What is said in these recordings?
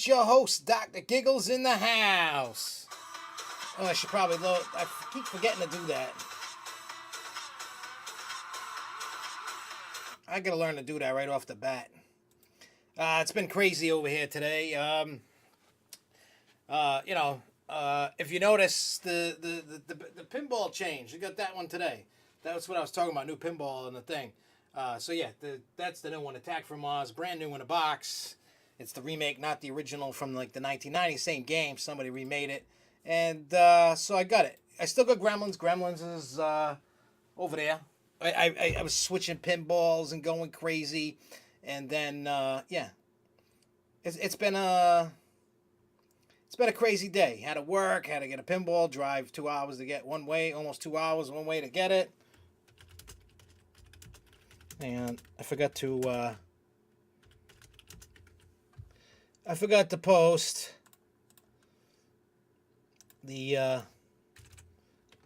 It's your host, Dr. Giggles, in the house. Oh, I should probably load. I keep forgetting to do that. I gotta learn to do that right off the bat. It's been crazy over here today. If you notice, the pinball change. You got that one today. That's what I was talking about, new pinball and the thing. That's the new one, Attack from Mars, brand new in a box. It's the remake, not the original from like the 1990s. Same game, somebody remade it, and so I got it. I still got Gremlins. Gremlins is over there. I was switching pinballs and going crazy, and then it's been a crazy day. Had to work, had to get a pinball, drive 2 hours to get one way, almost 2 hours one way to get it. And I forgot to post the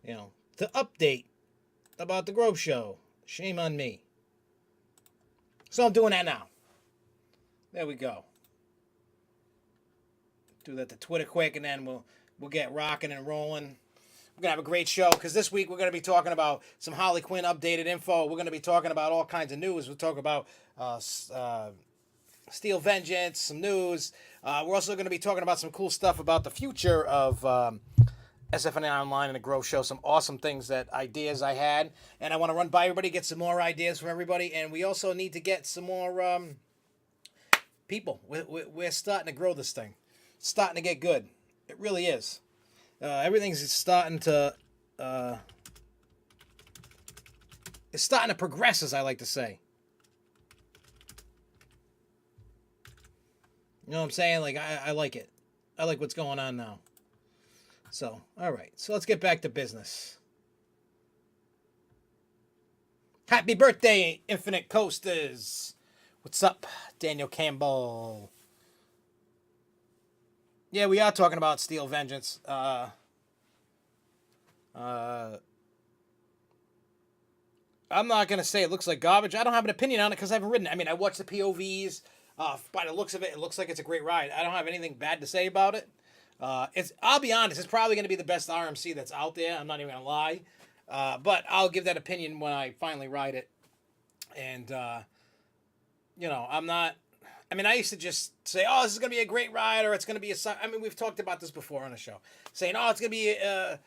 the update about the Grove Show. Shame on me. So I'm doing that now. There we go. Do that to Twitter quick, and then we'll get rocking and rolling. We're gonna have a great show because this week we're gonna be talking about some Harley Quinn updated info. We're gonna be talking about all kinds of news. We'll talk about Steel Vengeance, some news. We're also gonna be talking about some cool stuff about the future of SFNEOnline and the Grove Show. Some awesome ideas I had, and I want to run by everybody, get some more ideas from everybody, and we also need to get some more people. We're starting to grow this thing. It's starting to get good. It really is. Everything's starting to it's starting to progress, as I like to say. You know what I'm saying? Like I like it. I like what's going on now. So, all right. So let's get back to business. Happy birthday, Infinite Coasters. What's up, Daniel Campbell? Yeah, we are talking about Steel Vengeance. I'm not going to say it looks like garbage. I don't have an opinion on it because I haven't ridden it. I mean, I watched the POVs. By the looks of it, it looks like it's a great ride. I don't have anything bad to say about it. I'll be honest, it's probably going to be the best RMC that's out there. I'm not even going to lie. But I'll give that opinion when I finally ride it. And, I'm not... I mean, I used to just say, oh, this is going to be a great ride, or it's going to be I mean, we've talked about this before on the show. Saying, oh, it's going to be a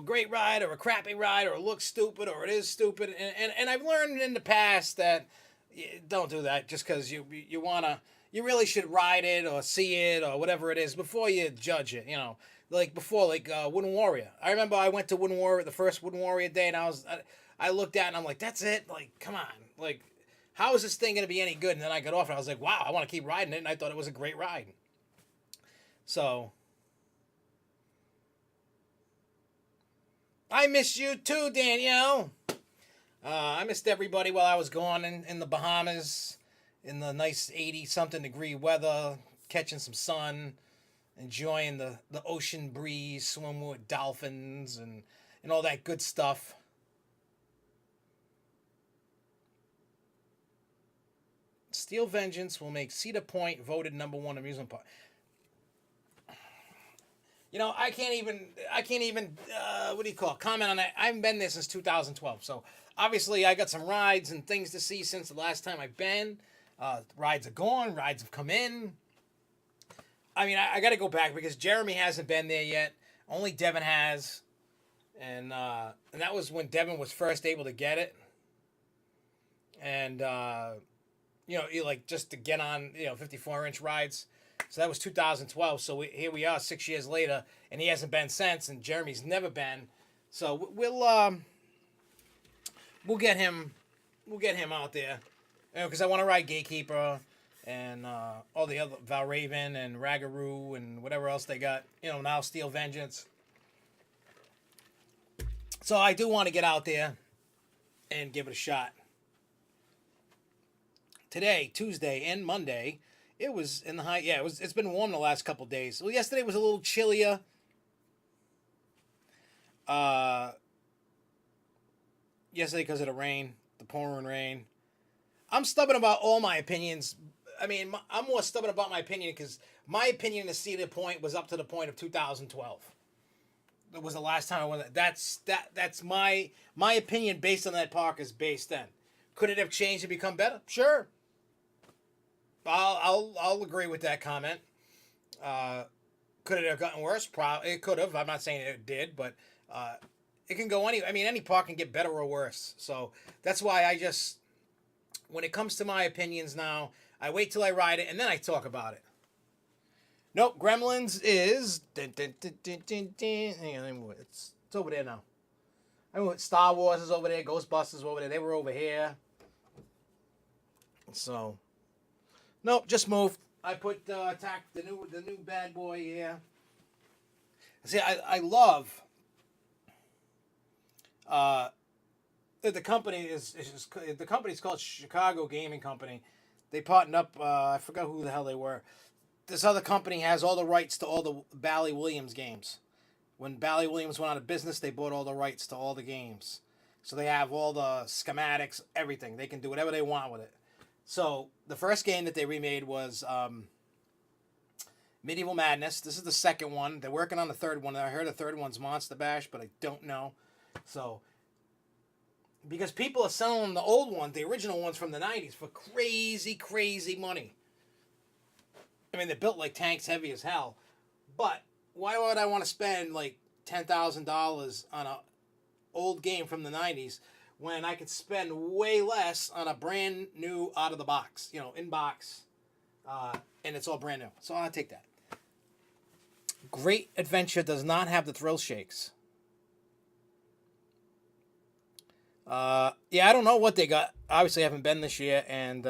great ride, or a crappy ride, or it looks stupid, or it is stupid. And I've learned in the past that don't do that just because you really should ride it or see it or whatever it is before you judge it, Like before, Wooden Warrior. I remember I went to Wooden Warrior, the first Wooden Warrior day, and I looked at it and I'm like, that's it? Like, come on. Like, how is this thing going to be any good? And then I got off and I was like, wow, I want to keep riding it. And I thought it was a great ride. So, I missed you too, Danielle. I missed everybody while I was gone in the Bahamas in the nice 80-something degree weather, catching some sun, enjoying the ocean breeze, swimming with dolphins and all that good stuff. Steel Vengeance will make Cedar Point voted #1 amusement park. I can't even comment on that. I haven't been there since 2012. So obviously I got some rides and things to see since the last time I've been. Rides are gone, rides have come in. I mean, I got to go back because Jeremy hasn't been there yet. Only Devin has. And that was when Devin was first able to get it. And just to get on, 54-inch rides. So that was 2012. So here we are 6 years later, and he hasn't been since, and Jeremy's never been. So we'll get him out there, because I want to ride Gatekeeper and all the other Valraven and Ragaroo and whatever else they got. Now Steel Vengeance. So I do want to get out there and give it a shot. Today, Tuesday, and Monday, it was in the high. Yeah, it's been warm the last couple days. Well, yesterday was a little chillier. Yesterday because of the rain, the pouring rain. I'm stubborn about all my opinions. I mean, I'm more stubborn about my opinion because my opinion in the Cedar Point was up to the point of 2012. That was the last time I went. That's my opinion based on that park is based then. Could it have changed and become better? Sure. I'll agree with that comment. Could it have gotten worse? Probably it could have. I'm not saying it did, but it can go any. I mean, any park can get better or worse. So that's why I just, when it comes to my opinions now, I wait till I ride it and then I talk about it. Nope, Gremlins is. Hang on, it's over there now. I mean, Star Wars is over there. Ghostbusters over there. They were over here. So, nope, just moved. I put attack the new bad boy here. See, I love. The company is the company's called Chicago Gaming Company. They partnered up. I forgot who the hell they were. This other company has all the rights to all the Bally Williams games. When Bally Williams went out of business, they bought all the rights to all the games. So they have all the schematics, everything. They can do whatever they want with it. So the first game that they remade was Medieval Madness. This is the second one. They're working on the third one. I heard the third one's Monster Bash, but I don't know. So, because people are selling the old ones, the original ones from the 90s, for crazy, crazy money. I mean, they're built like tanks, heavy as hell. But why would I want to spend like $10,000 on an old game from the 90s when I could spend way less on a brand new out of the box, in box, and it's all brand new. So I'll take that. Great Adventure does not have the thrill shakes. Yeah, I don't know what they got. Obviously, I haven't been this year, and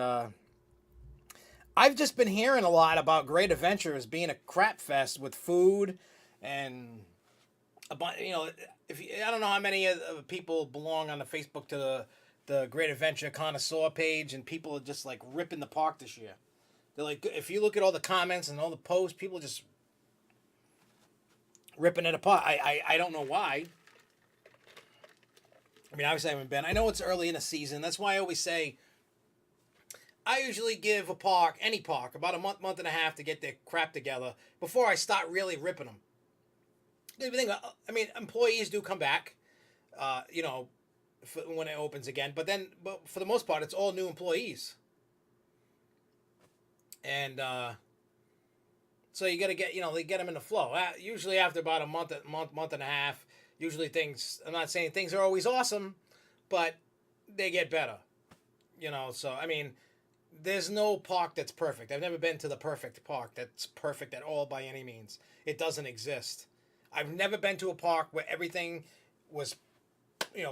I've just been hearing a lot about Great Adventure as being a crap fest with food and a bunch. I don't know how many of people belong on the Facebook to the Great Adventure connoisseur page, and people are just like ripping the park this year. They're like, if you look at all the comments and all the posts, people are just ripping it apart. I don't know why. I mean, obviously I haven't been. I know it's early in the season. That's why I always say I usually give a park, any park, about a month and a half to get their crap together before I start really ripping them. I mean, employees do come back, when it opens again. But for the most part, it's all new employees. And so you got to get, they get them in the flow. Usually after about a month and a half, usually things, I'm not saying things are always awesome, but they get better. So, I mean, there's no park that's perfect. I've never been to the perfect park that's perfect at all by any means. It doesn't exist. I've never been to a park where everything was,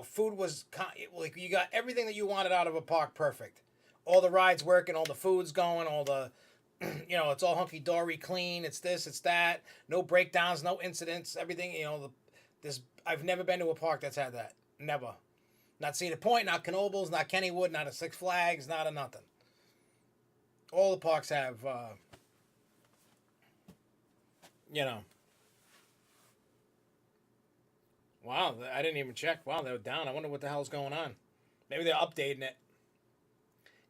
food was, like you got everything that you wanted out of a park perfect. All the rides working, all the food's going, all the, it's all hunky-dory, clean, it's this, it's that, no breakdowns, no incidents, everything, I've never been to a park that's had that. Never. Not Cedar Point, not Knoebels, not Kennywood, not a Six Flags, not a nothing. All the parks have, Wow, I didn't even check. Wow, they were down. I wonder what the hell's going on. Maybe they're updating it.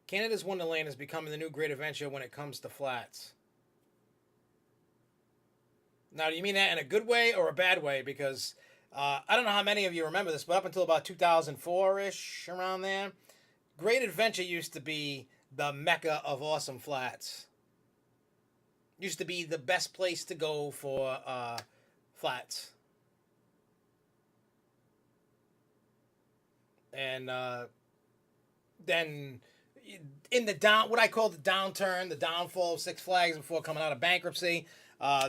Canada's Wonderland is becoming the new Great Adventure when it comes to flats. Now, do you mean that in a good way or a bad way? Because I don't know how many of you remember this, but up until about 2004-ish, around there, Great Adventure used to be the mecca of awesome flats. Used to be the best place to go for flats. And then in what I call the downturn, the downfall of Six Flags before coming out of bankruptcy,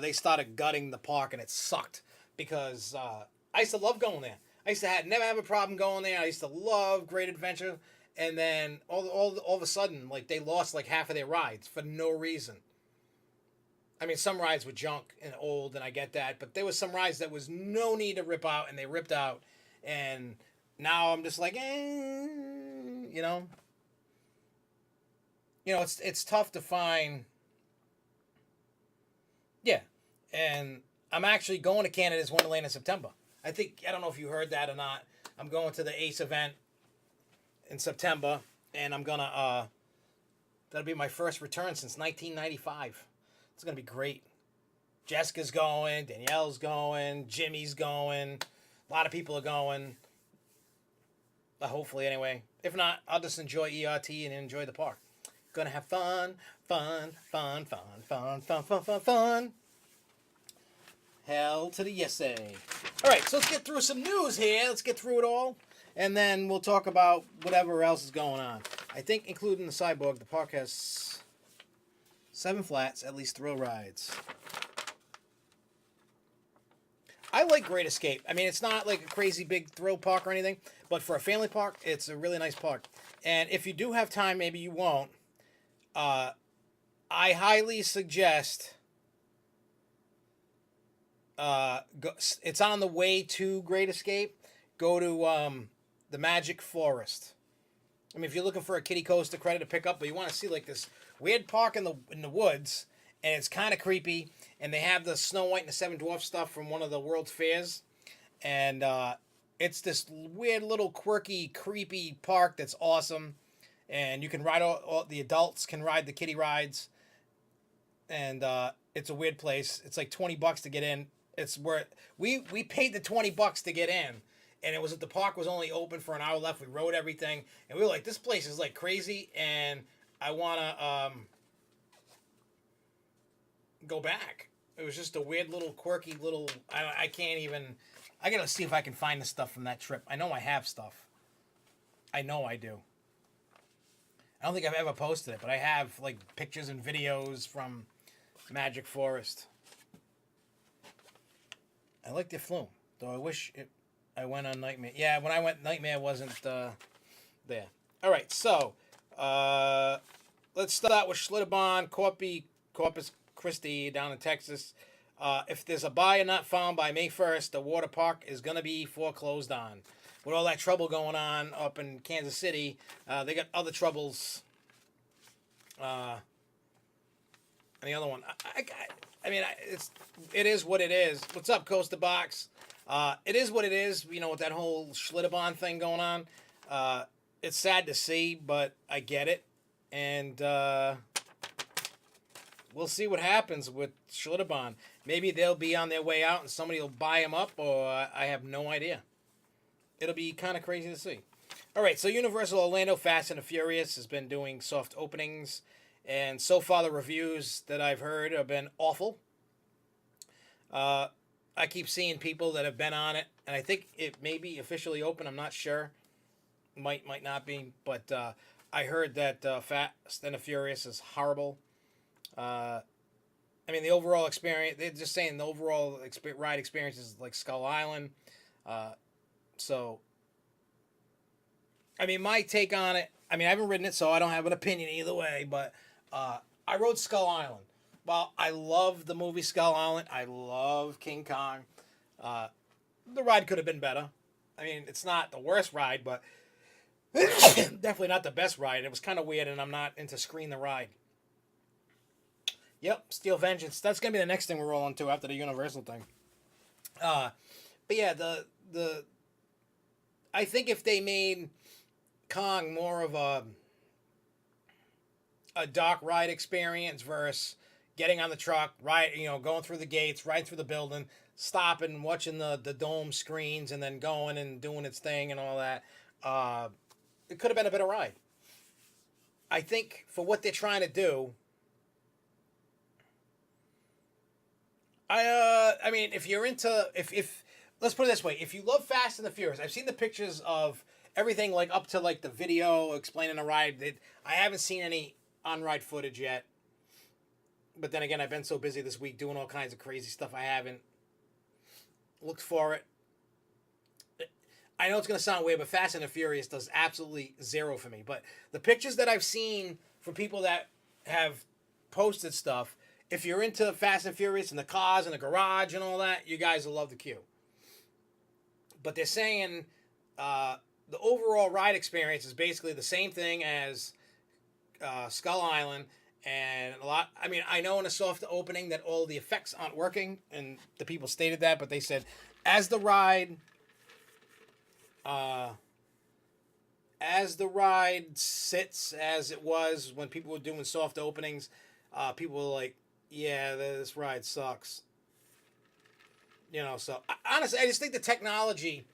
they started gutting the park, and it sucked because I used to love going there. I used to never have a problem going there. I used to love Great Adventure, and then all of a sudden, like, they lost like half of their rides for no reason. I mean, some rides were junk and old, and I get that, but there was some rides that was no need to rip out, and they ripped out, and now I'm just like, it's tough to find. Yeah, and I'm actually going to Canada's Wonderland in September. I don't know if you heard that or not. I'm going to the ACE event in September, and I'm gonna That'll be my first return since 1995. It's gonna be great. Jessica's going, Danielle's going, Jimmy's going, a lot of people are going. Hopefully, anyway. If not, I'll just enjoy ERT and enjoy the park. Gonna have fun, fun, fun, fun, fun, fun, fun, fun, fun. Hell to the yes-a. All right, so let's get through some news here. Let's get through it all, and then we'll talk about whatever else is going on. I think, including the Cyborg, the park has 7 flats, at least thrill rides. I like Great Escape. I mean, it's not like a crazy big thrill park or anything, but for a family park, it's a really nice park. And if you do have time, maybe you won't. I highly suggest. It's on the way to Great Escape. Go to the Magic Forest. I mean, if you're looking for a kiddie coaster credit to pick up, but you want to see like this weird park in the woods, and it's kind of creepy. And they have the Snow White and the Seven Dwarfs stuff from one of the World's Fairs, and it's this weird little quirky, creepy park that's awesome. And you can ride all the adults can ride the kiddie rides, and it's a weird place. It's like $20 to get in. It's where we paid the $20 to get in, and it was the park was only open for an hour left. We rode everything, and we were like, this place is like crazy, and I wanna go back. It was just a weird little quirky little. I can't even. I gotta see if I can find the stuff from that trip. I know I have stuff. I know I do. I don't think I've ever posted it, but I have like pictures and videos from Magic Forest. I like the flume, though. I wish I went on Nightmare. Yeah, when I went Nightmare, wasn't there. All right, so let's start with Schlitterbahn, Corpus Christi down in Texas. If there's a buyer not found by May 1st, the water park is going to be foreclosed on. With all that trouble going on up in Kansas City, they got other troubles. And the other one, I mean, it is what it is. What's up, Coaster Box? It is what it is. You know, with that whole Schlitterbahn thing going on, it's sad to see, but I get it, and we'll see what happens with Schlitterbahn. Maybe they'll be on their way out, and somebody will buy them up, or I have no idea. It'll be kind of crazy to see. All right, so Universal Orlando Fast and the Furious has been doing soft openings, and so far the reviews that I've heard have been awful. I keep seeing people that have been on it, and I think it may be officially open. I'm not sure. Might not be, but I heard that Fast and the Furious is horrible. I mean, the overall experience, they're just saying the overall ride experience is like Skull Island. So, I mean, my take on it, I mean, I haven't ridden it, so I don't have an opinion either way, but I rode Skull Island. Well, I love the movie Skull Island. I love King Kong. The ride could have been better. I mean, it's not the worst ride, but definitely not the best ride. It was kind of weird, and I'm not into screen the ride. Yep, Steel Vengeance. That's gonna be the next thing we're rolling to after the Universal thing. But yeah, the I think if they made Kong more of a dark ride experience versus getting on the truck, going through the gates, riding through the building, stopping, watching the dome screens, and then going and doing its thing and all that, it could have been a better ride. I think for what they're trying to do. I mean, if you're into if let's put it this way, if you love Fast and the Furious, I've seen the pictures of everything like up to like the video explaining the ride. I haven't seen any on-ride footage yet. But then again, I've been so busy this week doing all kinds of crazy stuff. I haven't looked for it. I know it's going to sound weird, but Fast and the Furious does absolutely zero for me. But the pictures that I've seen from people that have posted stuff, if you're into Fast and Furious and the cars and the garage and all that, you guys will love the queue. But they're saying the overall ride experience is basically the same thing as Skull Island. And a lot, I mean, I know in a soft opening that all the effects aren't working, and the people stated that, but they said as the ride as the ride sits as it was when people were doing soft openings, people were like, "Yeah, this ride sucks." So honestly, I just think the technology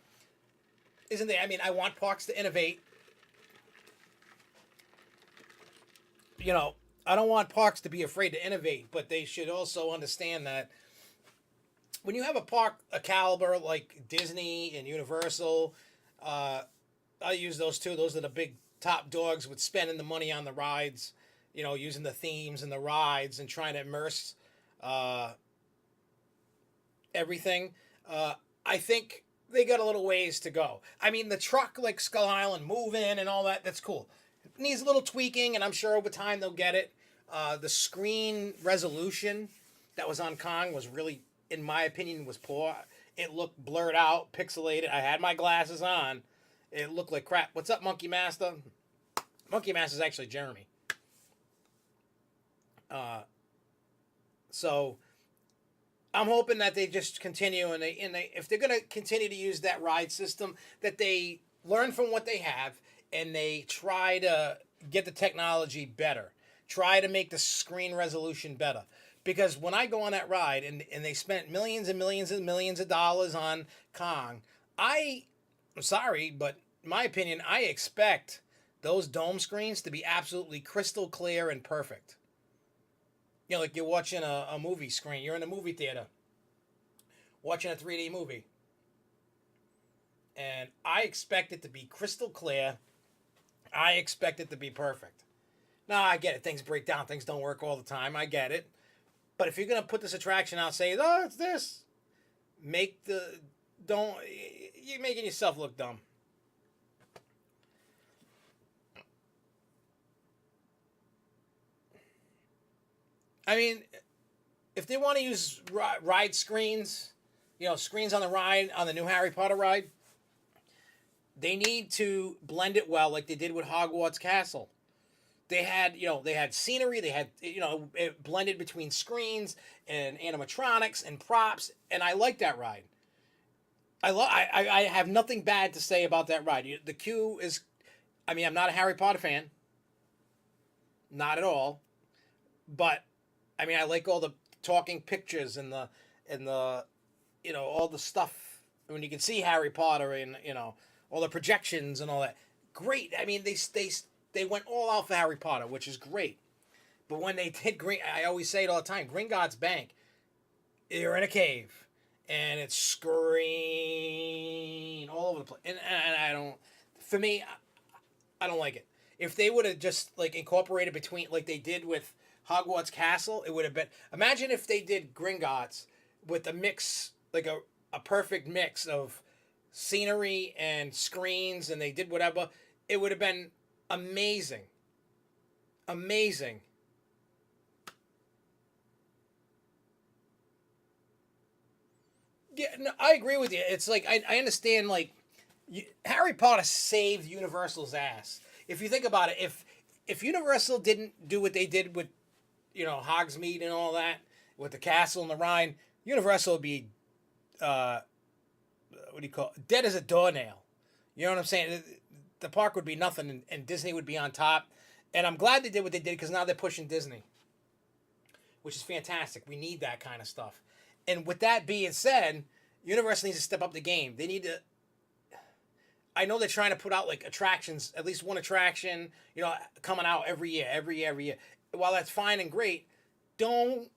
isn't there. I mean, I want parks to innovate. You know, I don't want parks to be afraid to innovate, but they should also understand that when you have a park a caliber like Disney and Universal, uh, I use those two. Those are the big top dogs with spending the money on the rides, using the themes and the rides and trying to immerse uh, everything. I think they got a little ways to go. I mean, the truck like Skull Island moving and all that, that's cool. It needs a little tweaking, and I'm sure over time they'll get it. The screen resolution that was on Kong was really, in my opinion, was poor. It looked blurred out, pixelated. I had my glasses on. It looked like crap. What's up, Monkey Master? Monkey Master is actually Jeremy. So I'm hoping that they just continue, and they if they're gonna continue to use that ride system, that they learn from what they have and they try to get the technology better. Try to make the screen resolution better. Because when I go on that ride and they spent millions and millions and millions of dollars on Kong, I'm sorry, but in my opinion, I expect those dome screens to be absolutely crystal clear and perfect. Like you're watching a movie screen. You're in a movie theater watching a 3D movie. And I expect it to be crystal clear. I expect it to be perfect. Now, I get it. Things break down. Things don't work all the time. I get it. But if you're going to put this attraction out, say, "Oh, it's this." You're making yourself look dumb. I mean, if they want to use ride screens, screens on the ride, on the new Harry Potter ride, they need to blend it well like they did with Hogwarts Castle. They had scenery, they had, it blended between screens and animatronics and props, and I like that ride. I have nothing bad to say about that ride. The queue is, I mean, I'm not a Harry Potter fan, not at all, but I mean, I like all the talking pictures and all the stuff when you can see Harry Potter and all the projections and all that. Great. I mean, they went all out for Harry Potter, which is great. But when they did I always say it all the time, Gringotts Bank, you're in a cave, and it's screen all over the place. And I don't, for me, I don't like it. If they would have just like incorporated between, like they did with Hogwarts Castle, it would have been. Imagine if they did Gringotts with a mix, like a perfect mix of scenery and screens, and they did whatever. It would have been amazing. Amazing. Yeah, no, I agree with you. It's like I understand. Like Harry Potter saved Universal's ass. If you think about it, if Universal didn't do what they did with Hogsmeade and all that, with the castle and the Rhine, Universal would be what do you call it? Dead as a doornail. You know what I'm saying? The park would be nothing, and Disney would be on top. And I'm glad they did what they did, because now they're pushing Disney, which is fantastic. We need that kind of stuff. And with that being said, Universal needs to step up the game. They need to. I know they're trying to put out like attractions, at least one attraction, coming out every year, every year. While that's fine and great, don't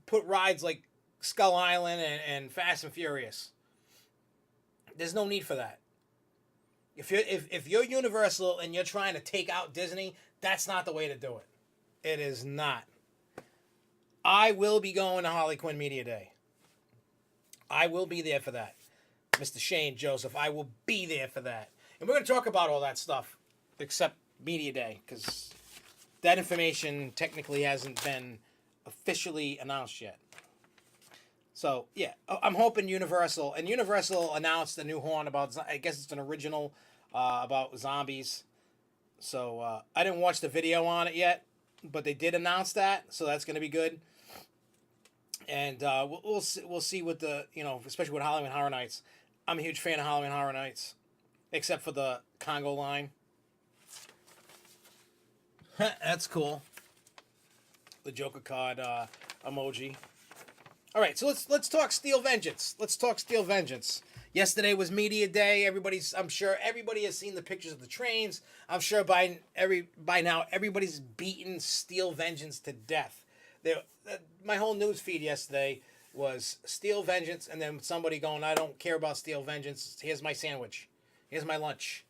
put rides like Skull Island and Fast and Furious. There's no need for that. If you're Universal and you're trying to take out Disney, that's not the way to do it. It is not. I will be going to Harley Quinn Media Day. I will be there for that. Mr. Shane Joseph, I will be there for that. And we're going to talk about all that stuff, except Media Day, because that information technically hasn't been officially announced yet. So, yeah, I'm hoping Universal announced a new horn about, I guess it's an original about zombies. So, I didn't watch the video on it yet, but they did announce that, so that's going to be good. And we'll see what the, especially with Halloween Horror Nights. I'm a huge fan of Halloween Horror Nights, except for the Congo line. That's cool. The Joker card emoji. All right, so let's talk Steel Vengeance. Let's talk Steel Vengeance. Yesterday was media day. I'm sure everybody has seen the pictures of the trains. I'm sure by now everybody's beaten Steel Vengeance to death. My whole news feed yesterday was Steel Vengeance, and then somebody going, "I don't care about Steel Vengeance. Here's my sandwich. Here's my lunch."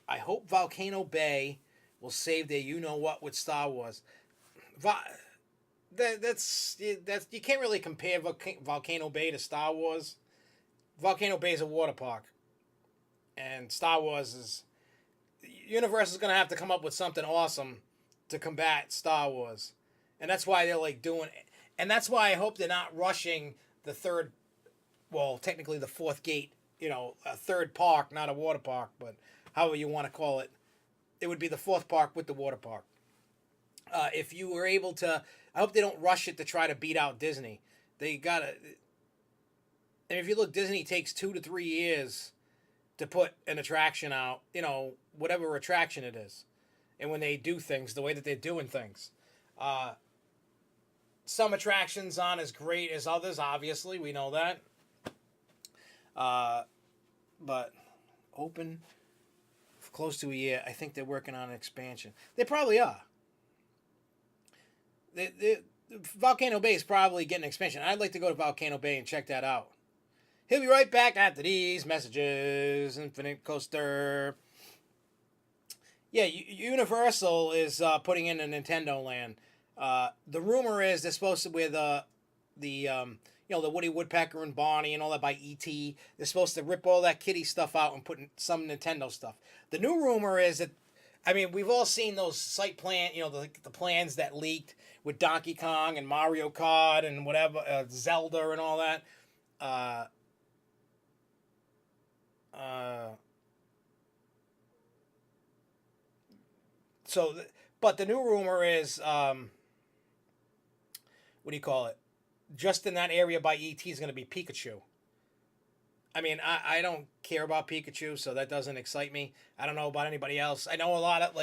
I hope Volcano Bay will save their you-know-what with Star Wars. That's you can't really compare Volcano Bay to Star Wars. Volcano Bay is a water park, and Star Wars is. Universe is gonna have to come up with something awesome to combat Star Wars, and that's why they're like doing it. And that's why I hope they're not rushing the third, well, technically the fourth gate. A third park, not a water park, but however you want to call it. It would be the fourth park with the water park. If you were able to, I hope they don't rush it to try to beat out Disney. They gotta. And if you look, Disney takes 2 to 3 years to put an attraction out. Whatever attraction it is, and when they do things, the way that they're doing things. Some attractions aren't as great as others. Obviously, we know that. But open for close to a year. I think they're working on an expansion. They probably are. Volcano Bay is probably getting an expansion. I'd like to go to Volcano Bay and check that out. He'll be right back after these messages. Infinite Coaster. Yeah, Universal is putting in a Nintendo Land. The rumor is they're supposed to, with the Woody Woodpecker and Barney and all that by E.T., they're supposed to rip all that kitty stuff out and put in some Nintendo stuff. The new rumor is that, we've all seen those site plan, the plans that leaked with Donkey Kong and Mario Kart and whatever, Zelda and all that. But the new rumor is, what do you call it? Just in that area by E.T. is going to be Pikachu. I don't care about Pikachu, so that doesn't excite me. I don't know about anybody else. I know a lot of,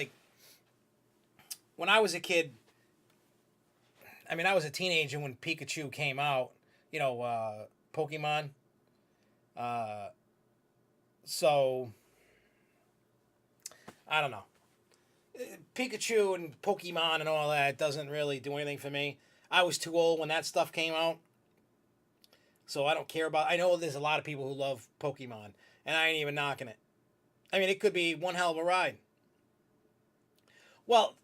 when I was a kid, I was a teenager when Pikachu came out, Pokemon. So, I don't know. Pikachu and Pokemon and all that doesn't really do anything for me. I was too old when that stuff came out. So I don't care about... I know there's a lot of people who love Pokemon, and I ain't even knocking it. It could be one hell of a ride. Well,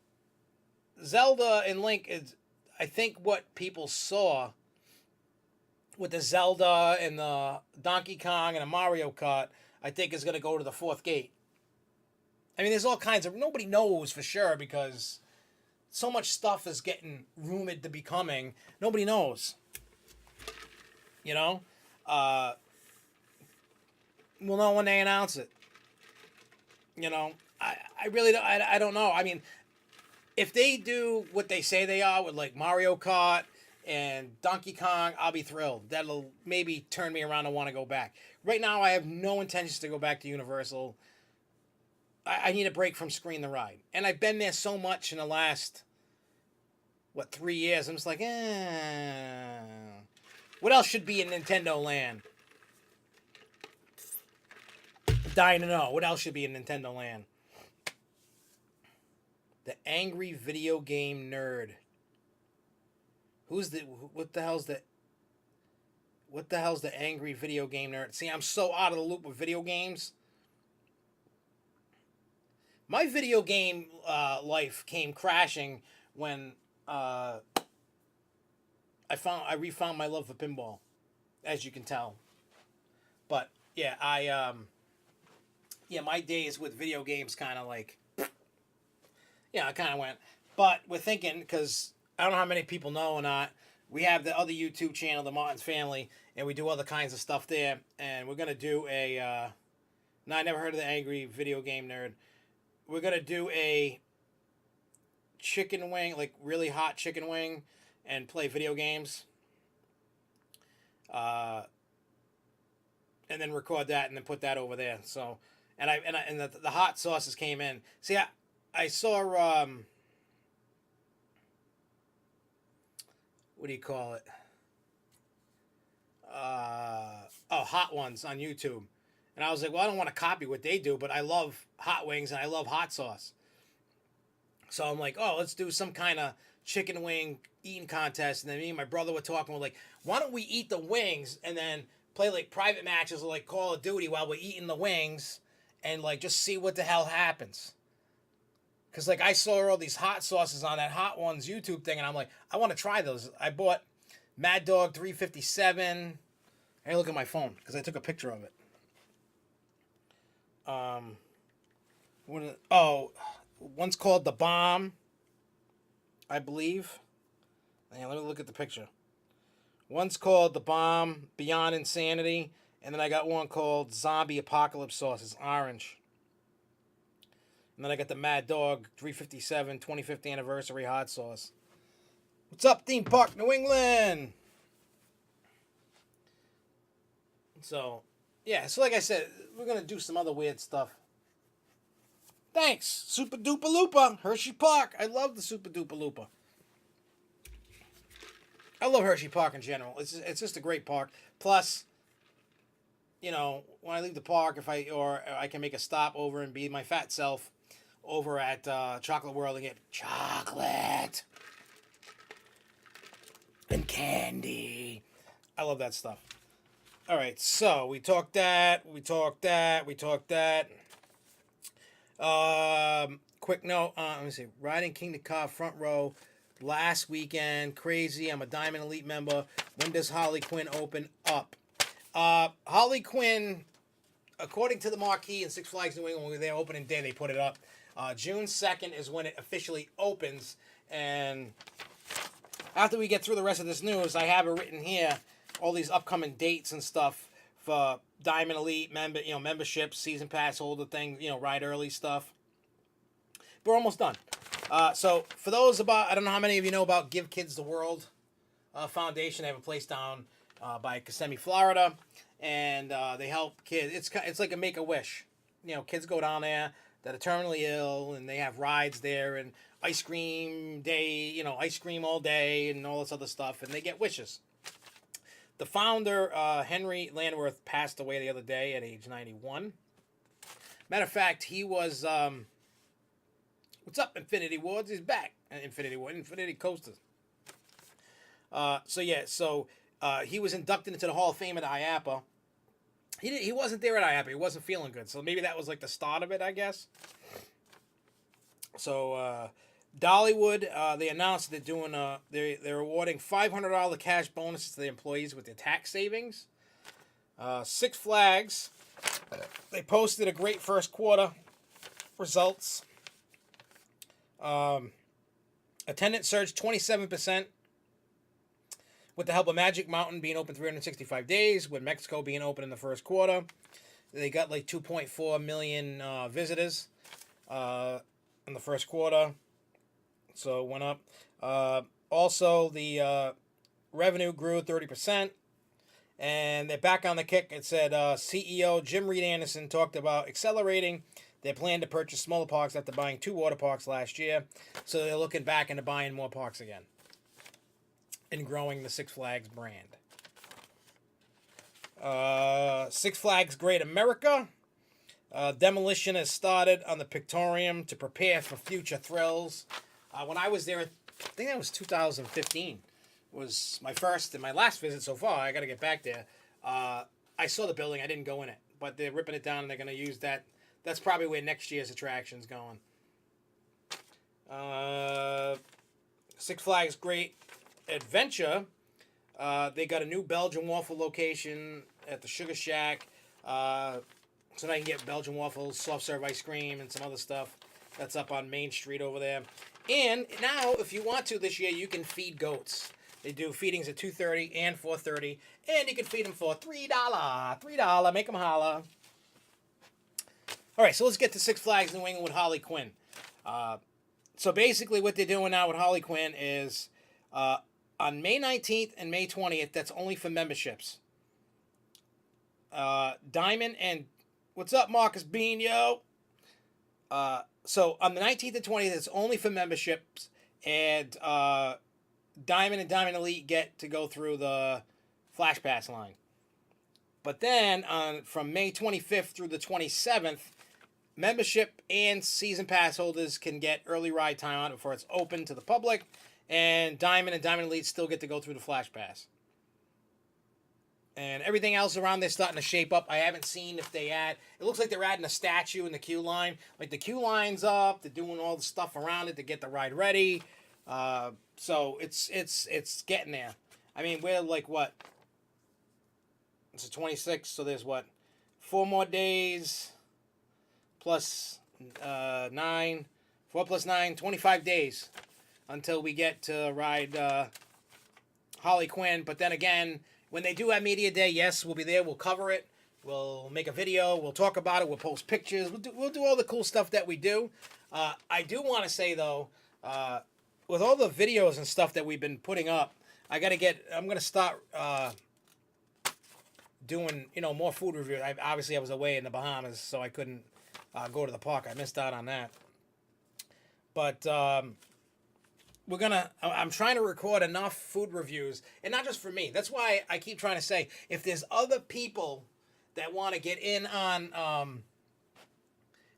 Zelda and Link is... I think what people saw with the Zelda and the Donkey Kong and the Mario Kart, I think is going to go to the fourth gate. There's all kinds of... Nobody knows for sure because so much stuff is getting rumored to be coming. Nobody knows. We'll know when they announce it. I really don't... I don't know. If they do what they say they are with Mario Kart and Donkey Kong, I'll be thrilled. That'll maybe turn me around and want to go back. Right now, I have no intentions to go back to Universal. I need a break from Screen the Ride. And I've been there so much in the last, 3 years. I'm just like, What else should be in Nintendo Land? I'm dying to know. What else should be in Nintendo Land? The Angry Video Game Nerd. What the hell's the Angry Video Game Nerd? See, I'm so out of the loop with video games. My video game life came crashing when I refound my love for pinball, as you can tell. But yeah, my days with video games kind of I kind of went. But we're thinking, because I don't know how many people know or not, we have the other YouTube channel, The Martin's Family, and we do other kinds of stuff there. And we're gonna do a. No, I never heard of the Angry Video Game Nerd. We're going to do a chicken wing, really hot chicken wing, and play video games. and then record that and then put that over there. So, and the hot sauces came in. See, I saw what do you call it? Hot Ones on YouTube. And I was like, well, I don't want to copy what they do, but I love hot wings and I love hot sauce. So I'm like, oh, let's do some kind of chicken wing eating contest. And then me and my brother were talking. We're like, why don't we eat the wings and then play like private matches or like Call of Duty while we're eating the wings and like just see what the hell happens. Because like I saw all these hot sauces on that Hot Ones YouTube thing and I'm like, I want to try those. I bought Mad Dog 357. Hey, look at my phone because I took a picture of it. One's called The Bomb, I believe. Hang on, let me look at the picture. One's called The Bomb, Beyond Insanity, and then I got one called Zombie Apocalypse Sauce. It's orange. And then I got the Mad Dog 357 25th Anniversary Hot Sauce. What's up, Theme Park, New England? So, yeah, so like I said, we're going to do some other weird stuff. Thanks, Super Duper Looper, Hershey Park. I love the Super Duper Looper. I love Hershey Park in general. It's just a great park. Plus, you know, when I leave the park, if I can make a stop over and be my fat self over at Chocolate World and get chocolate and candy. I love that stuff. All right, so we talked that. Quick note. Let me see. Riding King to Car front row last weekend. Crazy. I'm a Diamond Elite member. When does Harley Quinn open up? Harley Quinn, according to the marquee in Six Flags New England, when we were there opening day, they put it up. June 2nd is when it officially opens. And after we get through the rest of this news, I have it written here. All these upcoming dates and stuff for Diamond Elite memberships, season pass holder thing, ride early stuff. We're almost done. So for those I don't know how many of you know about Give Kids the World Foundation. They have a place down by Kissimmee, Florida, and they help kids. It's like a Make-A-Wish. Kids go down there that are terminally ill, and they have rides there and ice cream day, ice cream all day and all this other stuff, and they get wishes. The founder, Henry Landworth, passed away the other day at age 91. Matter of fact, he was, what's up, Infinity Wards? He's back. Infinity Coasters. He was inducted into the Hall of Fame at IAPA. He wasn't there at IAPA. He wasn't feeling good. So maybe that was like the start of it, I guess. So, Dollywood, they announced they're doing they're awarding $500 cash bonuses to the employees with their tax savings. Six Flags, they posted a great first quarter results. Attendance surged 27% with the help of Magic Mountain being open 365 days, with Mexico being open in the first quarter. They got like 2.4 million visitors in the first quarter. So it went up. Also, the revenue grew 30%. And they're back on the kick. It said CEO Jim Reed Anderson talked about accelerating their plan to purchase smaller parks after buying 2 water parks last year. So they're looking back into buying more parks again and growing the Six Flags brand. Six Flags Great America. Demolition has started on the Pictorium to prepare for future thrills. When I was there, I think that was 2015, was my first and my last visit so far. I got to get back there. I saw the building. I didn't go in it, but they're ripping it down and they're going to use that. That's probably where next year's attraction's going. Six Flags Great Adventure. They got a new Belgian waffle location at the Sugar Shack. So now you can get Belgian waffles, soft serve ice cream, and some other stuff. That's up on Main Street over there. And now, if you want to this year, you can feed goats. They do feedings at 2:30 and 4:30, and you can feed them for $3. $3, make them holla. All right, so let's get to Six Flags New England with Harley Quinn. So basically what they're doing now with Harley Quinn is on May 19th and May 20th, that's only for memberships. Diamond and what's up, Marcus Bean, yo? So on the 19th and 20th, it's only for memberships, and Diamond and Diamond Elite get to go through the Flash Pass line. But then from May 25th through the 27th, membership and season pass holders can get early ride time on it before it's open to the public, and Diamond Elite still get to go through the Flash Pass. And everything else around there starting to shape up. I haven't seen if they add. It looks like they're adding a statue in the queue line. Like the queue line's up. They're doing all the stuff around it to get the ride ready. So it's getting there. I mean, we're like what? It's the 26th, so there's what? 4 more days plus 9. 4 plus 9, 25 days until we get to ride Harley Quinn. But then again, when they do have Media Day, yes, we'll be there. We'll cover it. We'll make a video. We'll talk about it. We'll post pictures. We'll do all the cool stuff that we do. I do want to say, though, with all the videos and stuff that we've been putting up, I'm going to start doing, more food reviews. Obviously, I was away in the Bahamas, so I couldn't go to the park. I missed out on that. But I'm trying to record enough food reviews, and not just for me. That's why I keep trying to say, if there's other people that want to get in on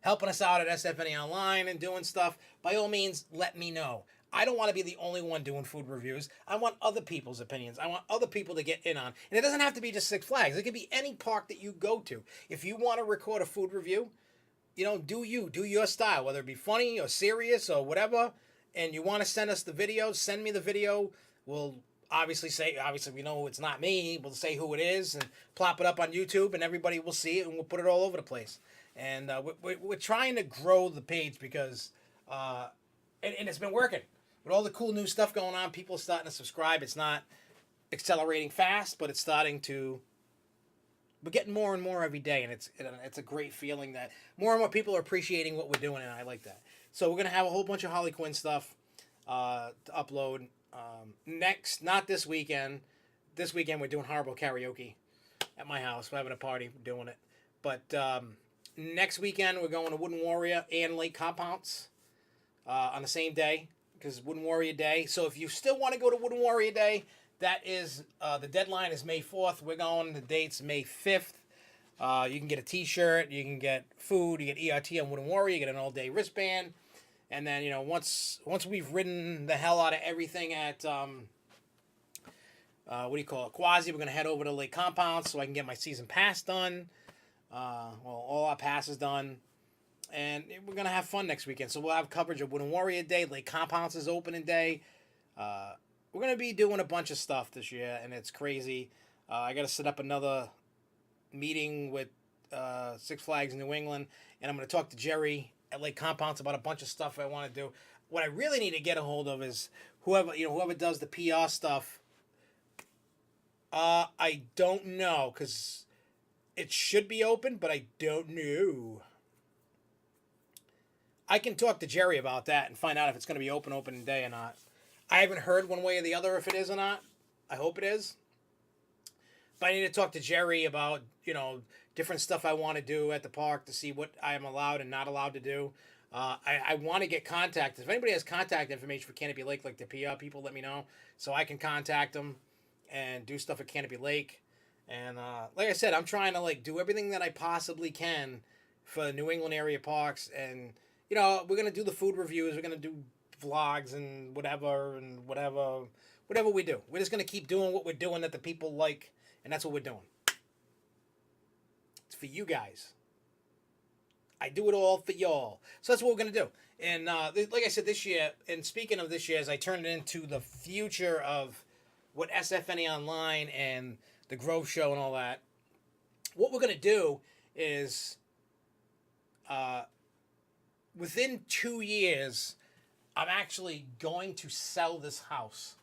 helping us out at SFNEOnline and doing stuff, by all means, let me know. I don't want to be the only one doing food reviews. I want other people's opinions. I want other people to get in on. And it doesn't have to be just Six Flags. It could be any park that you go to. If you want to record a food review, do your style, whether it be funny or serious or whatever, and you want to send us the video, send me the video. We'll obviously we know it's not me. We'll say who it is and plop it up on YouTube, and everybody will see it, and we'll put it all over the place. And we're trying to grow the page because, and it's been working. With all the cool new stuff going on, people are starting to subscribe. It's not accelerating fast, but it's starting to. We're getting more and more every day, and it's a great feeling that more and more people are appreciating what we're doing, and I like that. So we're going to have a whole bunch of Harley Quinn stuff to upload next, not this weekend. This weekend we're doing Horrible Karaoke at my house. We're having a party, we're doing it. But next weekend we're going to Wooden Warrior and Lake Compounce on the same day, because Wooden Warrior Day. So if you still want to go to Wooden Warrior Day, that is, the deadline is May 4th. We're going, the date's May 5th. You can get a t-shirt, you can get food, you get ERT on Wooden Warrior, you get an all-day wristband. And then, once we've ridden the hell out of everything at, Quasi, we're going to head over to Lake Compound so I can get my season pass done. All our passes done. And we're going to have fun next weekend. So we'll have coverage of Wooden Warrior Day, Lake Compounds is opening day. We're going to be doing a bunch of stuff this year, and it's crazy. I got to set up another meeting with Six Flags in New England, and I'm going to talk to Jerry at Lake Compounds about a bunch of stuff I want to do. What I really need to get a hold of is whoever does the PR stuff. I don't know, because it should be open, but I don't know. I can talk to Jerry about that and find out if it's going to be open day or not. I haven't heard one way or the other if it is or not. I hope it is. But I need to talk to Jerry about, different stuff I want to do at the park to see what I am allowed and not allowed to do. I want to get contacted. If anybody has contact information for Canopy Lake, like the PR people, let me know so I can contact them and do stuff at Canopy Lake. And like I said, I'm trying to do everything that I possibly can for New England area parks. And, we're going to do the food reviews. We're going to do vlogs and whatever we do. We're just going to keep doing what we're doing that the people like, and that's what we're doing. It's for you guys. I do it all for y'all. So that's what we're going to do. And like I said, this year, and speaking of this year, as I turn it into the future of what SFNEOnline and the Grove Show and all that, what we're going to do is within 2 years, I'm actually going to sell this house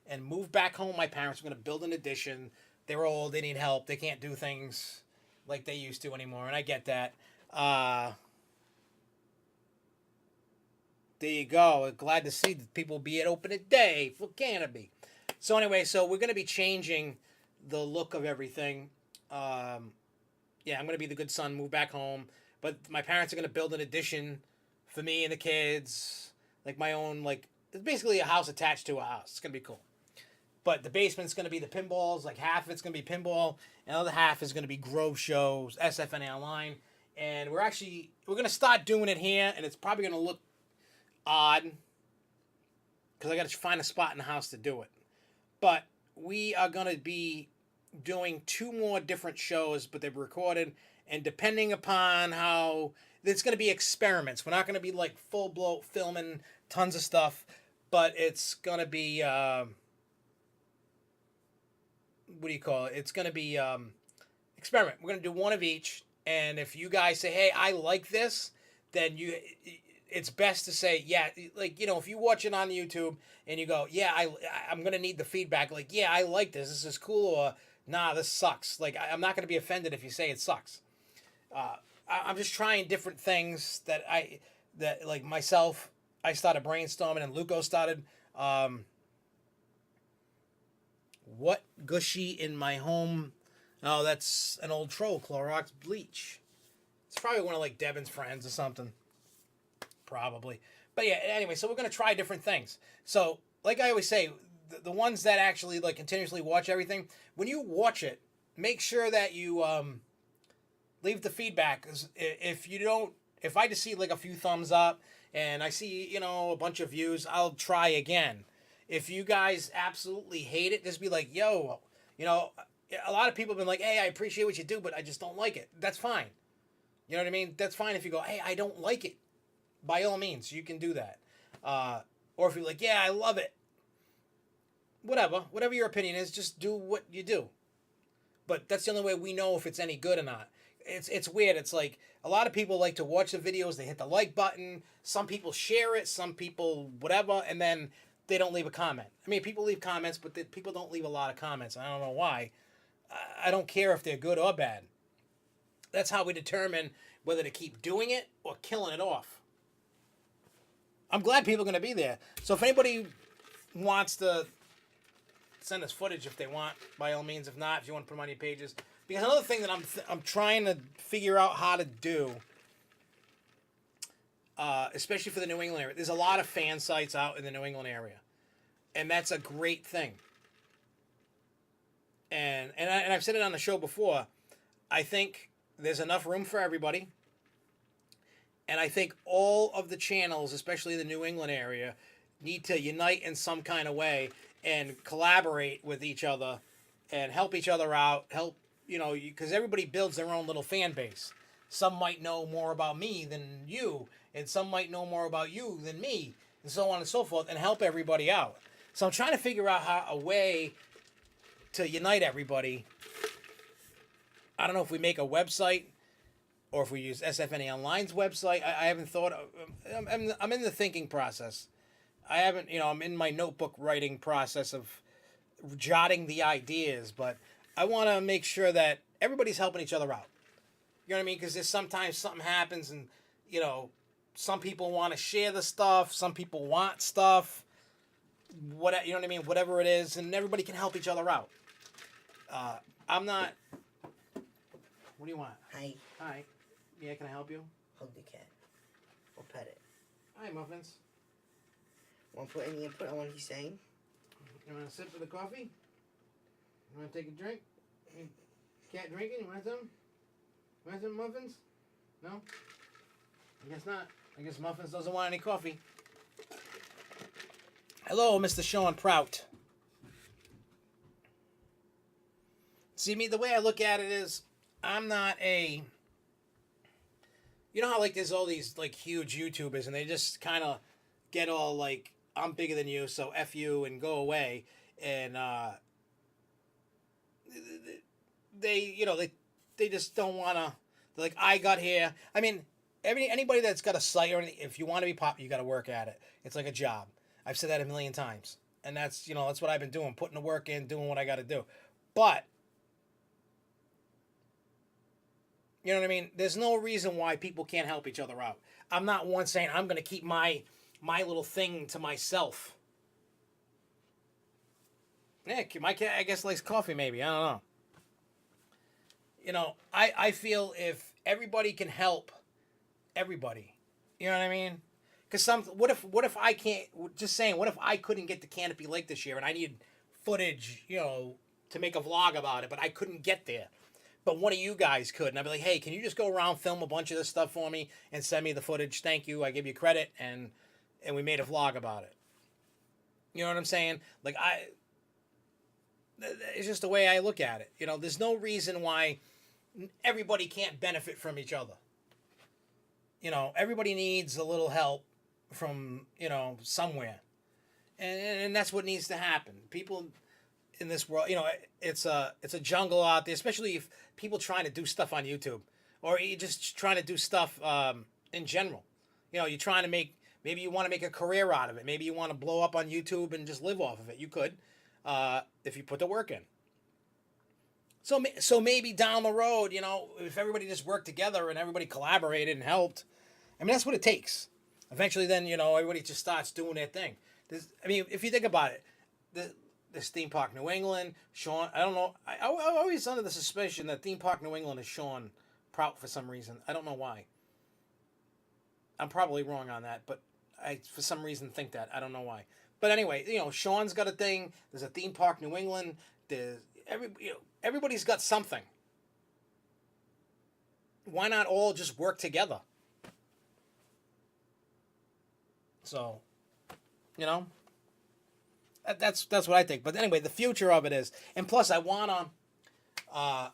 and move back home. My parents are going to build an addition. They're old. They need help. They can't do things like they used to anymore, and I get that. There you go. Glad to see that people be at open day for Canopy. So anyway, we're going to be changing the look of everything. Yeah, I'm gonna be the good son, move back home. But my parents are gonna build an addition for me and the kids, like my own, like it's basically a house attached to a house. It's gonna be cool. But the basement's gonna be the pinballs. Like half of it's gonna be pinball, and the other half is gonna be Grove shows, SFNE Online, and we're gonna start doing it here, and it's probably gonna look odd because I got to find a spot in the house to do it. But we are gonna be doing two more different shows, but they're recorded, and depending upon how it's going to be experiments. We're not going to be like full blow filming tons of stuff, but it's going to be what do you call it? It's going to be experiment. We're going to do one of each, and if you guys say, "Hey, I like this," then it's best to say, yeah, like, if you watch it on YouTube and you go, yeah, I'm going to need the feedback. Like, yeah, I like this. This is cool. Or, nah, this sucks. Like, I'm not going to be offended if you say it sucks. I'm just trying different things that like myself, I started brainstorming and Luco started, what gushy in my home? Oh, that's an old troll, Clorox bleach. It's probably one of like Devin's friends or something. Probably. But yeah, anyway, so we're going to try different things. So, like I always say, the ones that actually like continuously watch everything, when you watch it, make sure that you leave the feedback. 'Cause if I just see like a few thumbs up and I see, a bunch of views, I'll try again. If you guys absolutely hate it, just be like, yo, a lot of people have been like, hey, I appreciate what you do, but I just don't like it. That's fine. You know what I mean? That's fine if you go, hey, I don't like it. By all means, you can do that. Or if you're like, yeah, I love it. Whatever your opinion is, just do what you do. But that's the only way we know if it's any good or not. It's weird. It's like a lot of people like to watch the videos. They hit the like button. Some people share it. Some people whatever, and then they don't leave a comment. I mean, people leave comments, but people don't leave a lot of comments. I don't know why. I don't care if they're good or bad. That's how we determine whether to keep doing it or killing it off. I'm glad people are going to be there. So if anybody wants to send us footage if they want, by all means. If not, if you want to put them on your pages. Because another thing that I'm trying to figure out how to do, especially for the New England area, there's a lot of fan sites out in the New England area. And that's a great thing. And I've said it on the show before, I think there's enough room for everybody. And I think all of the channels, especially the New England area, need to unite in some kind of way and collaborate with each other and help each other out. Help, because everybody builds their own little fan base. Some might know more about me than you, and some might know more about you than me, and so on and so forth, and help everybody out. So I'm trying to figure out a way to unite everybody. I don't know if we make a website or if we use SFNEOnline's website. I haven't thought. I'm in the thinking process. I haven't, I'm in my notebook writing process of jotting the ideas, but I want to make sure that everybody's helping each other out. You know what I mean? Because there's sometimes something happens and, some people want to share the stuff. Some people want stuff. You know what I mean? Whatever it is, and everybody can help each other out. I'm not. What do you want? Hi. Hi. Yeah, can I help you? Hug the cat. Or pet it. Hi, Muffins. Want to put any input on what he's saying? You want to sip for the coffee? You want to take a drink? Cat drinking? You want some? You want some muffins? No? I guess not. I guess Muffins doesn't want any coffee. Hello, Mr. Sean Prout. See, the way I look at it is, I'm not a... You know how, there's all these, huge YouTubers, and they just kind of get all, I'm bigger than you, so F you, and go away. And, they just don't want to... They're like, I got here. I mean, anybody that's got a site or anything, if you want to be popular, you got to work at it. It's like a job. I've said that a million times. And that's, that's what I've been doing, putting the work in, doing what I got to do. But... You know what I mean? There's no reason why people can't help each other out. I'm not one saying I'm going to keep my little thing to myself. Yeah, my cat, I guess, likes coffee maybe. I don't know. I feel if everybody can help everybody, you know what I mean? Because what if I can't? Just saying, what if I couldn't get the Canopy Lake this year and I needed footage, to make a vlog about it, but I couldn't get there. But one of you guys could, and I'd be like, hey, can you just go around, film a bunch of this stuff for me, and send me the footage? Thank you. I give you credit, and we made a vlog about it. You know what I'm saying? Like it's just the way I look at it. There's no reason why everybody can't benefit from each other. Everybody needs a little help from somewhere, and that's what needs to happen. People in this world, it's a jungle out there, especially if people trying to do stuff on YouTube, or you just trying to do stuff in general. You're trying to maybe you want to make a career out of it. Maybe you want to blow up on YouTube and just live off of it. You could, if you put the work in. So maybe down the road, if everybody just worked together and everybody collaborated and helped, I mean, that's what it takes. Eventually, then, everybody just starts doing their thing. If you think about it, this Theme Park New England, Sean, I don't know. I'm always under the suspicion that Theme Park New England is Sean Prout for some reason. I don't know why. I'm probably wrong on that, but I, for some reason, think that. I don't know why. But anyway, Sean's got a thing. There's a Theme Park New England. There's everybody's got something. Why not all just work together? So, that's what I think. But anyway, the future of it is, and plus I wanna. I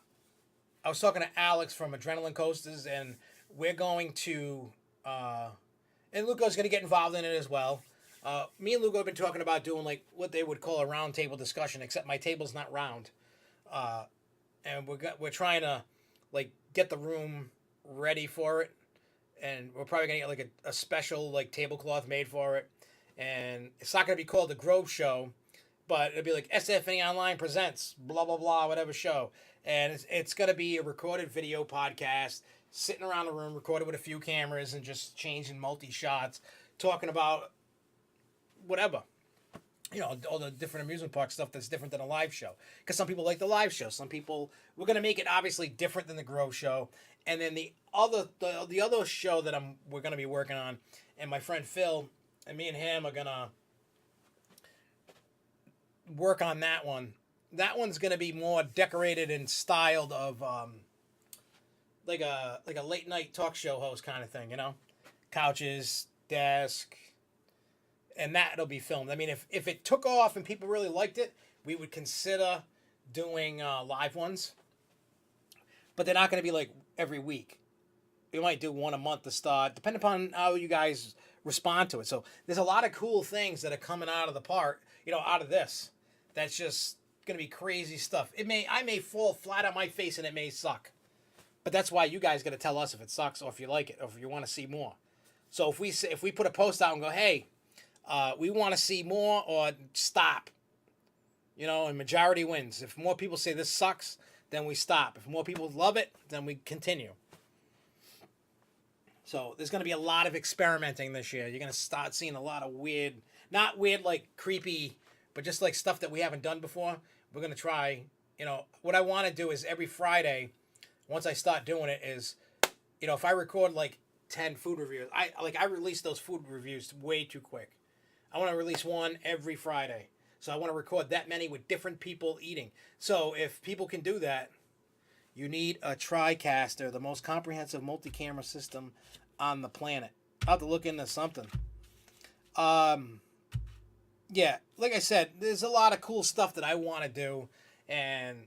was talking to Alex from Adrenaline Coasters, and we're going to, and Luco's going to get involved in it as well. Me and Luco have been talking about doing like what they would call a round table discussion, except my table's not round, and we're trying to like get the room ready for it, and we're probably gonna get like a special like tablecloth made for it, and it's not gonna be called the Grove Show, but it'll be like SFNEOnline presents blah blah blah whatever show, and it's gonna be a recorded video podcast, sitting around the room, recorded with a few cameras and just changing multi shots, talking about whatever. All the different amusement park stuff that's different than a live show. Because some people like the live show. Some people, we're going to make it obviously different than the Grove Show. And then the other show that we're going to be working on, and my friend Phil and me and him are going to work on that one. That one's going to be more decorated and styled of like a late night talk show host kind of thing, couches, desk, and that'll be filmed. I mean, if it took off and people really liked it, we would consider doing live ones. But they're not going to be like every week. We might do one a month to start, depending upon how you guys respond to it. So there's a lot of cool things that are coming out of the park, out of this. That's just going to be crazy stuff. I may fall flat on my face and it may suck. But that's why you guys got to tell us if it sucks or if you like it or if you want to see more. So if we put a post out and go, hey, we want to see more or stop, and majority wins. If more people say this sucks, then we stop. If more people love it, then we continue. So there's going to be a lot of experimenting this year. You're going to start seeing a lot of weird, not weird like creepy, but just like stuff that we haven't done before. We're going to try, what I want to do is every Friday, once I start doing it is, if I record like 10 food reviews, I release those food reviews way too quick. I want to release one every Friday. So I want to record that many with different people eating. So if people can do that, you need a TriCaster, the most comprehensive multi-camera system on the planet. I'll have to look into something. Yeah, like I said, there's a lot of cool stuff that I want to do, and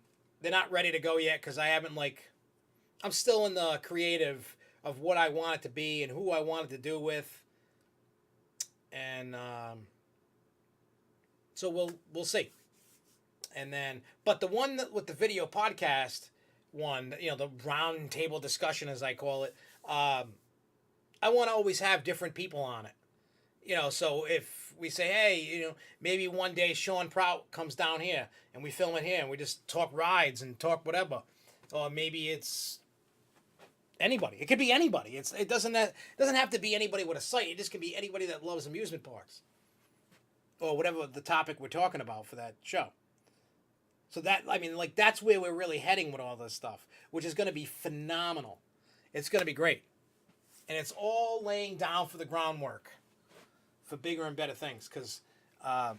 they're not ready to go yet because I haven't I'm still in the creative of what I want it to be and who I want it to do with. And so we'll see. And then, but the one that, with the video podcast one, the round table discussion as I call it, I want to always have different people on it. So if we say, hey, maybe one day Sean Prout comes down here and we film it here and we just talk rides and talk whatever, or maybe it's anybody. It could be anybody. It doesn't have to be anybody with a site. It just can be anybody that loves amusement parks, or whatever the topic we're talking about for that show. So that, I mean, like, that's where we're really heading with all this stuff, which is going to be phenomenal. It's going to be great. And it's all laying down for the groundwork for bigger and better things. Because I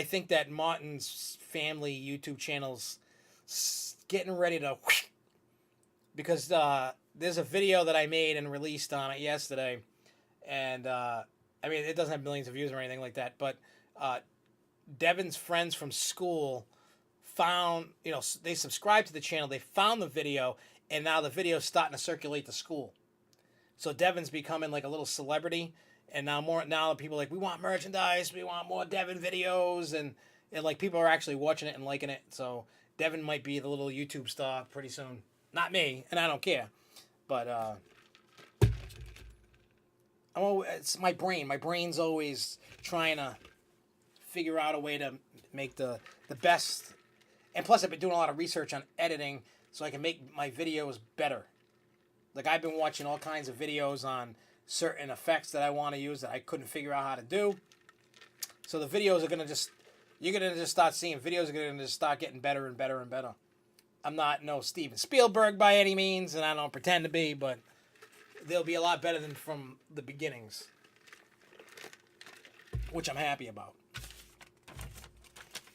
think that Martin's family YouTube channel's getting ready to... Because there's a video that I made and released on it yesterday. And, I mean, it doesn't have millions of views or anything like that. But Devin's friends from school found, you know, they subscribed to the channel, they found the video, and now the video is starting to circulate to school. So Devin's becoming like a little celebrity, and now people are like, we want merchandise, we want more Devin videos, and like people are actually watching it and liking it. So Devin might be the little YouTube star pretty soon. Not me, and I don't care. But it's my brain. My brain's always trying to figure out a way to make the best. And plus, I've been doing a lot of research on editing so I can make my videos better. Like, I've been watching all kinds of videos on certain effects that I want to use that I couldn't figure out how to do. So the videos are going to just... You're going to just start seeing videos are going to just start getting better and better and better. I'm not no Steven Spielberg by any means, and I don't pretend to be, but they'll be a lot better than from the beginnings. Which I'm happy about.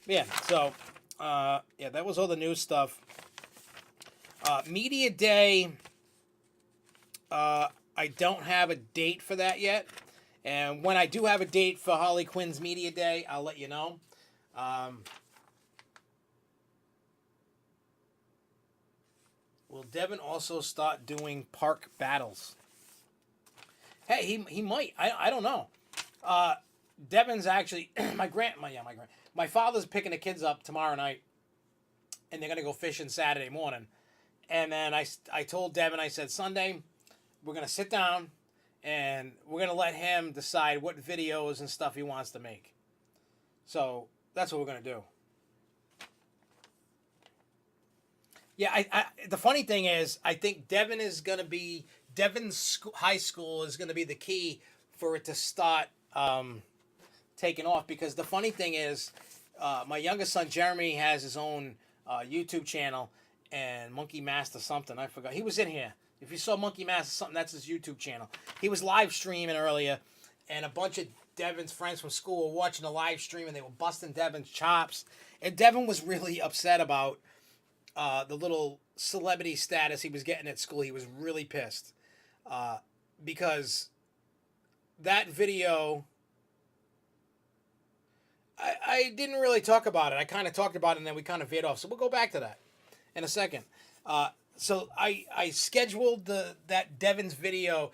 Yeah, so... yeah, that was all the news stuff. Media Day, I don't have a date for that yet. And when I do have a date for Harley Quinn's Media Day, I'll let you know. Will Devin also start doing park battles? Hey, he might. I don't know. Devin's actually my father's picking the kids up tomorrow night, and they're gonna go fishing Saturday morning. And then I told Devin, I said, Sunday, we're gonna sit down and we're gonna let him decide what videos and stuff he wants to make. So that's what we're gonna do. Yeah, the funny thing is, I think Devin's high school is gonna be the key for it to start taking off, because the funny thing is, my youngest son Jeremy has his own YouTube channel, and Monkey Master something, I forgot. He was in here. If you saw Monkey Master something, that's his YouTube channel. He was live streaming earlier, and a bunch of Devin's friends from school were watching the live stream, and they were busting Devin's chops. And Devin was really upset about the little celebrity status he was getting at school. He was really pissed because that video... I didn't really talk about it. I kind of talked about it, and then we kind of veered off. So we'll go back to that in a second. So I scheduled that Devin's video.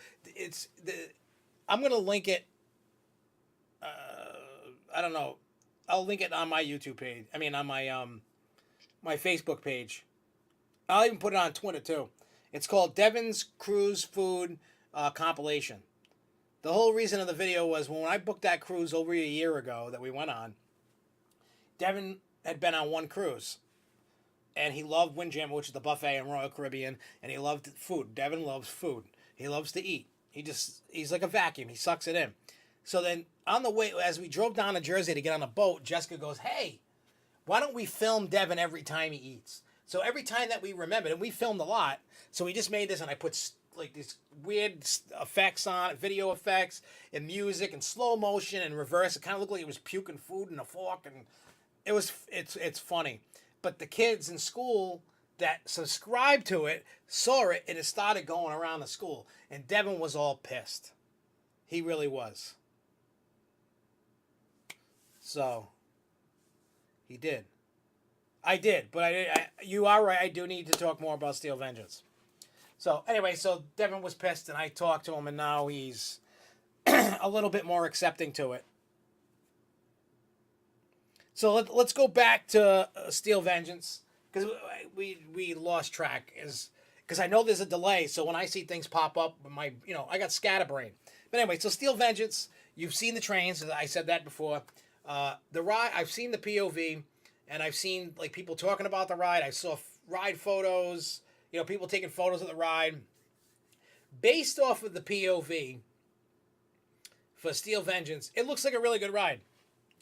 I'm gonna link it. I don't know. I'll link it on my YouTube page. I mean, on my my Facebook page. I'll even put it on Twitter too. It's called Devin's Cruise Food Compilation. The whole reason of the video was when I booked that cruise over a year ago that we went on, Devin had been on one cruise. And he loved Windjammer, which is the buffet in Royal Caribbean, and he loved food. Devin loves food. He loves to eat. He's like a vacuum. He sucks it in. So then on the way, as we drove down to Jersey to get on a boat, Jessica goes, hey, why don't we film Devin every time he eats? So every time that we remembered, and we filmed a lot, so we just made this, and I put like these weird effects on it, video effects and music and slow motion and reverse. It kind of looked like it was puking food in a fork, and it's funny. But the kids in school that subscribed to it saw it, and it started going around the school. And Devin was all pissed. He really was. So he did. I did, but you are right. I do need to talk more about Steel Vengeance. So anyway, so Devin was pissed, and I talked to him, and now he's a little bit more accepting to it. So let's go back to Steel Vengeance, because we lost track, because I know there's a delay. So when I see things pop up, I got scatterbrain. But anyway, so Steel Vengeance, you've seen the trains. I said that before. The ride, I've seen the POV, and I've seen like people talking about the ride. I saw ride photos. People taking photos of the ride. Based off of the POV for Steel Vengeance, it looks like a really good ride.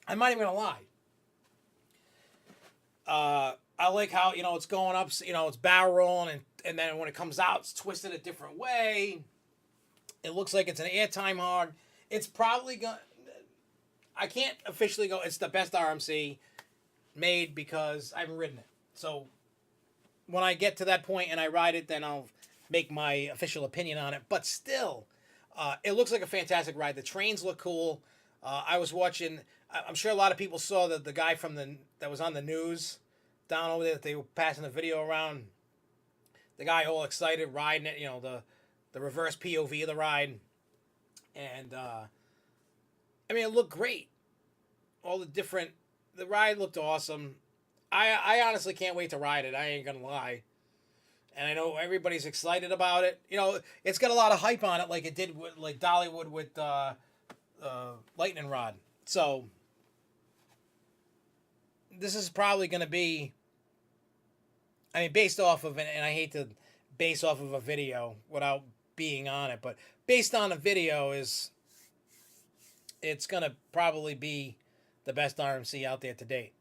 I'm not even going to lie. I like how it's going up. It's barrel rolling, and then when it comes out, it's twisted a different way. It looks like it's an airtime hog. It's probably going. I can't officially go. It's the best RMC made because I haven't ridden it. So when I get to that point and I ride it, then I'll make my official opinion on it. But still, it looks like a fantastic ride. The trains look cool. I was watching. I'm sure a lot of people saw the guy that was on the news down over there that they were passing the video around. The guy all excited riding it. The reverse POV of the ride, and I mean it looked great. All the ride looked awesome. I honestly can't wait to ride it. I ain't gonna lie. And I know everybody's excited about it. It's got a lot of hype on it, like it did like Dollywood with Lightning Rod. So this is probably going to be. I mean, based off of it, and I hate to base off of a video without being on it, but based on a video it's going to probably be the best RMC out there to date.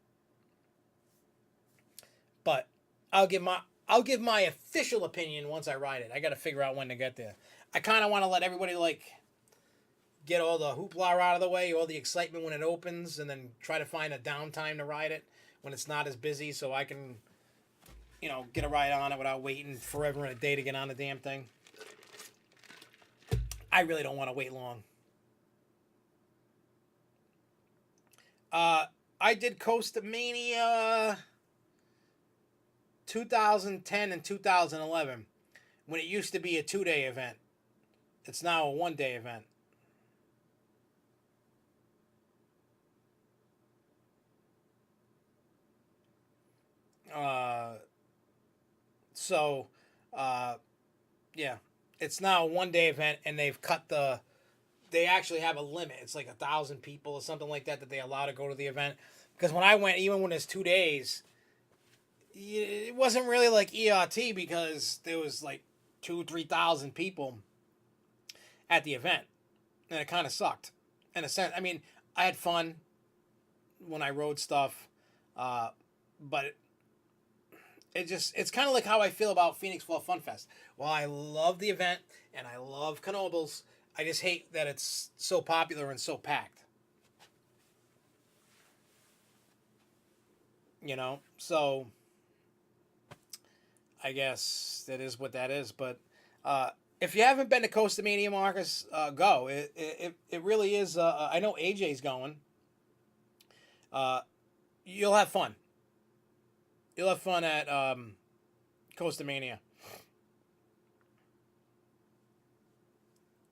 But I'll give my official opinion once I ride it. I got to figure out when to get there. I kind of want to let everybody get all the hoopla out of the way, all the excitement when it opens, and then try to find a downtime to ride it when it's not as busy, so I can, get a ride on it without waiting forever and a day to get on the damn thing. I really don't want to wait long. I did Costa Mania 2010 and 2011 when it used to be a 2-day event. It's now a 1-day event. Yeah, it's now a 1-day event, and they've cut they actually have a limit. It's like 1,000 people or something like that they allow to go to the event. Because when I went, even when it's 2 days, it wasn't really like ERT because there was like 2,000-3,000 people at the event, and it kind of sucked in a sense. I mean, I had fun when I rode stuff, but it's kind of like how I feel about Phoenix Fall Fun Fest. Well, I love the event and I love Knoebels. I just hate that it's so popular and so packed. So I guess that is what that is. But if you haven't been to Costa Mania, Marcus, go. It really is. I know AJ's going. You'll have fun. You'll have fun at Costa Mania.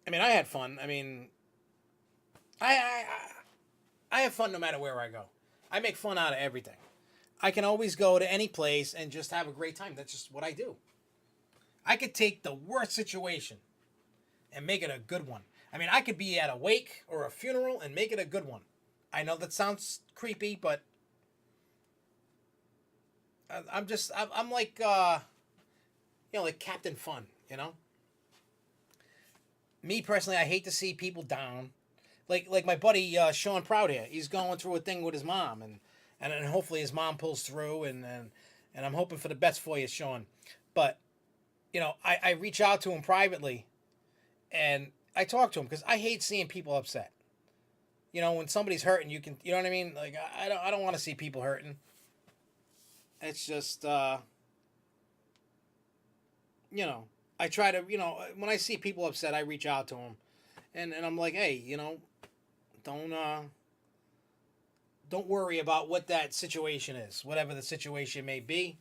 I mean, I had fun. I mean, I have fun no matter where I go. I make fun out of everything. I can always go to any place and just have a great time. That's just what I do. I could take the worst situation and make it a good one. I mean, I could be at a wake or a funeral and make it a good one. I know that sounds creepy, but I'm like, like Captain Fun, Me personally, I hate to see people down. Like my buddy Sean Proud here. He's going through a thing with his mom, and hopefully his mom pulls through, and I'm hoping for the best for you, Sean. But, I reach out to him privately, and I talk to him because I hate seeing people upset. When somebody's hurting, you know what I mean? Like, I don't want to see people hurting. It's just, I try to, when I see people upset, I reach out to them, and I'm like, hey, don't worry about what that situation is, whatever the situation may be,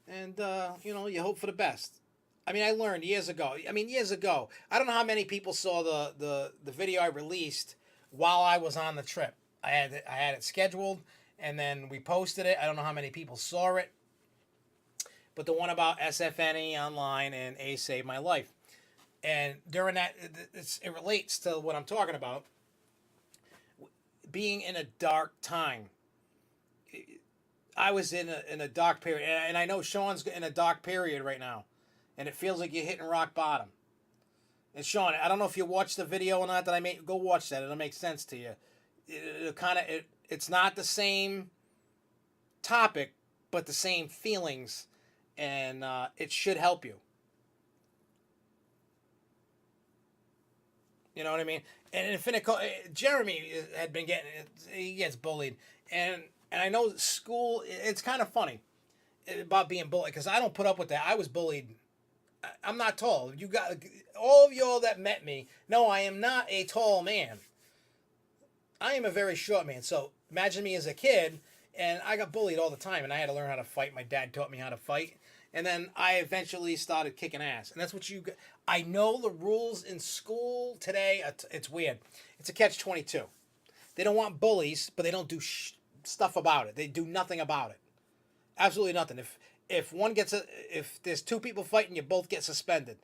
and you hope for the best. I mean, I learned years ago. I don't know how many people saw the video I released while I was on the trip. I had it scheduled, and then we posted it. I don't know how many people saw it, but the one about SFNEOnline and A Saved My Life. And during that, it relates to what I'm talking about. Being in a dark time. I was in a dark period, and I know Sean's in a dark period right now, and it feels like you're hitting rock bottom. And Sean, I don't know if you watched the video or not that I made. Go watch that; it'll make sense to you. It's not the same topic, but the same feelings, and it should help you. You know what I mean? And Jeremy had been he gets bullied, and I know school. It's kind of funny about being bullied because I don't put up with that. I was bullied. I'm not tall. You got all of y'all that met me. No, I am not a tall man. I am a very short man. So imagine me as a kid, and I got bullied all the time, and I had to learn how to fight. My dad taught me how to fight, and then I eventually started kicking ass. And that's what you. I know the rules in school today. It's weird. It's a catch-22. They don't want bullies, but they don't do stuff about it. They do nothing about it. Absolutely nothing. If there's two people fighting, you both get suspended.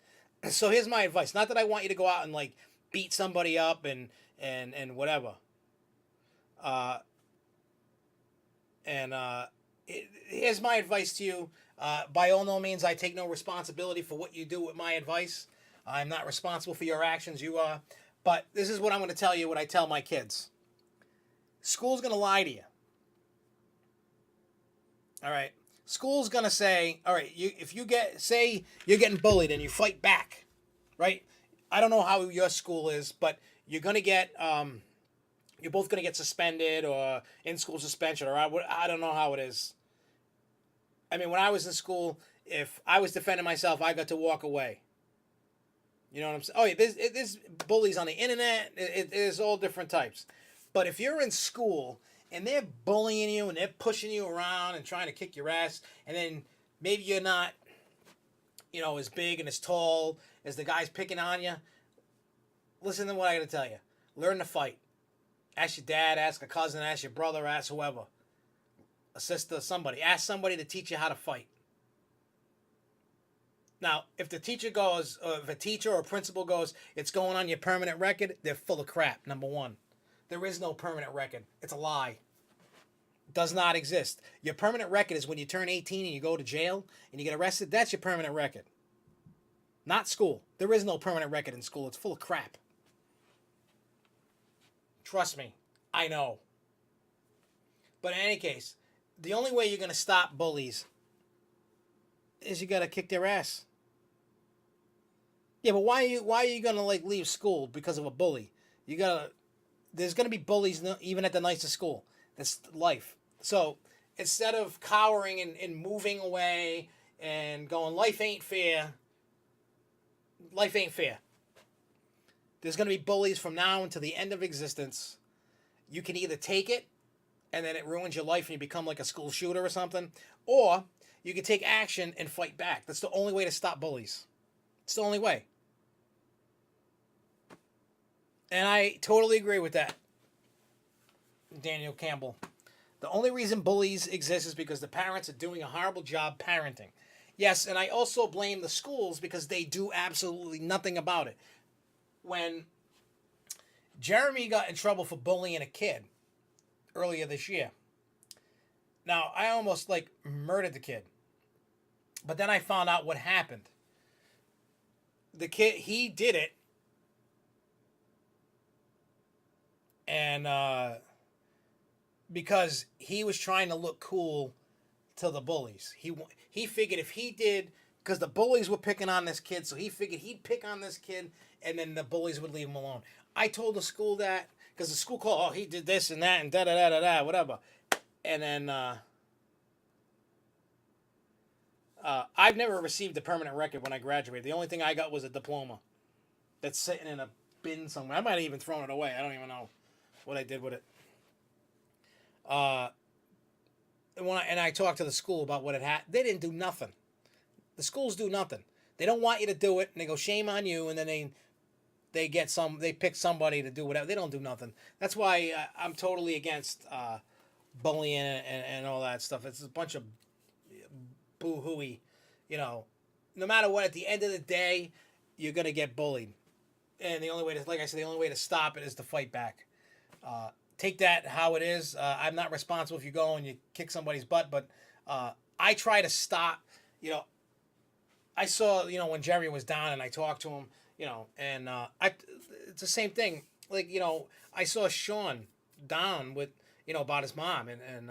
So here's my advice. Not that I want you to go out and like beat somebody up and whatever. Here's my advice to you. By all no means, I take no responsibility for what you do with my advice. I'm not responsible for your actions. You are. But this is what I'm going to tell you. What I tell my kids. School's going to lie to you. All right. School's going to say, all right, if you say you're getting bullied and you fight back, right? I don't know how your school is, but you're going to get, you're both going to get suspended or in-school suspension, or I don't know how it is. I mean, when I was in school, if I was defending myself, I got to walk away. You know what I'm saying? Oh, yeah, there's bullies on the internet. There's all different types. But if you're in school and they're bullying you and they're pushing you around and trying to kick your ass, and then maybe you're not, as big and as tall as the guys picking on you, listen to what I got to tell you. Learn to fight. Ask your dad, ask a cousin, ask your brother, ask whoever. A sister, somebody. Ask somebody to teach you how to fight. Now, if the teacher goes, or if a teacher or a principal goes, it's going on your permanent record, they're full of crap, number one. There is no permanent record. It's a lie. It does not exist. Your permanent record is when you turn 18 and you go to jail and you get arrested. That's your permanent record. Not school. There is no permanent record in school. It's full of crap. Trust me. I know. But in any case, the only way you're going to stop bullies is you got to kick their ass. Yeah, but why are you going to leave school because of a bully? There's going to be bullies even at the nicest school. That's life. So instead of cowering and moving away and going, life ain't fair. Life ain't fair. There's going to be bullies from now until the end of existence. You can either take it and then it ruins your life and you become like a school shooter or something, or you can take action and fight back. That's the only way to stop bullies. It's the only way. And I totally agree with that, Daniel Campbell. The only reason bullies exist is because the parents are doing a horrible job parenting. Yes, and I also blame the schools because they do absolutely nothing about it. When Jeremy got in trouble for bullying a kid earlier this year, now I almost murdered the kid. But then I found out what happened. The kid, he did it. And because he was trying to look cool to the bullies. He figured if he did, because the bullies were picking on this kid, so he figured he'd pick on this kid and then the bullies would leave him alone. I told the school that, because the school called, he did this and that and da-da-da-da-da, whatever. And then I've never received a permanent record when I graduated. The only thing I got was a diploma that's sitting in a bin somewhere. I might have even thrown it away. I don't even know what I did with it. And I talked to the school about what it had. They didn't do nothing. The schools do nothing. They don't want you to do it, and they go, shame on you, and then they pick somebody to do whatever. They don't do nothing. That's why I'm totally against bullying and all that stuff. It's a bunch of boo-hooey, no matter what, at the end of the day, you're going to get bullied. And the only way to stop it is to fight back. Take that how it is. I'm not responsible if you go and you kick somebody's butt, but I try to stop, I saw, when Jerry was down and I talked to him, and it's the same thing. I saw Sean down with, about his mom and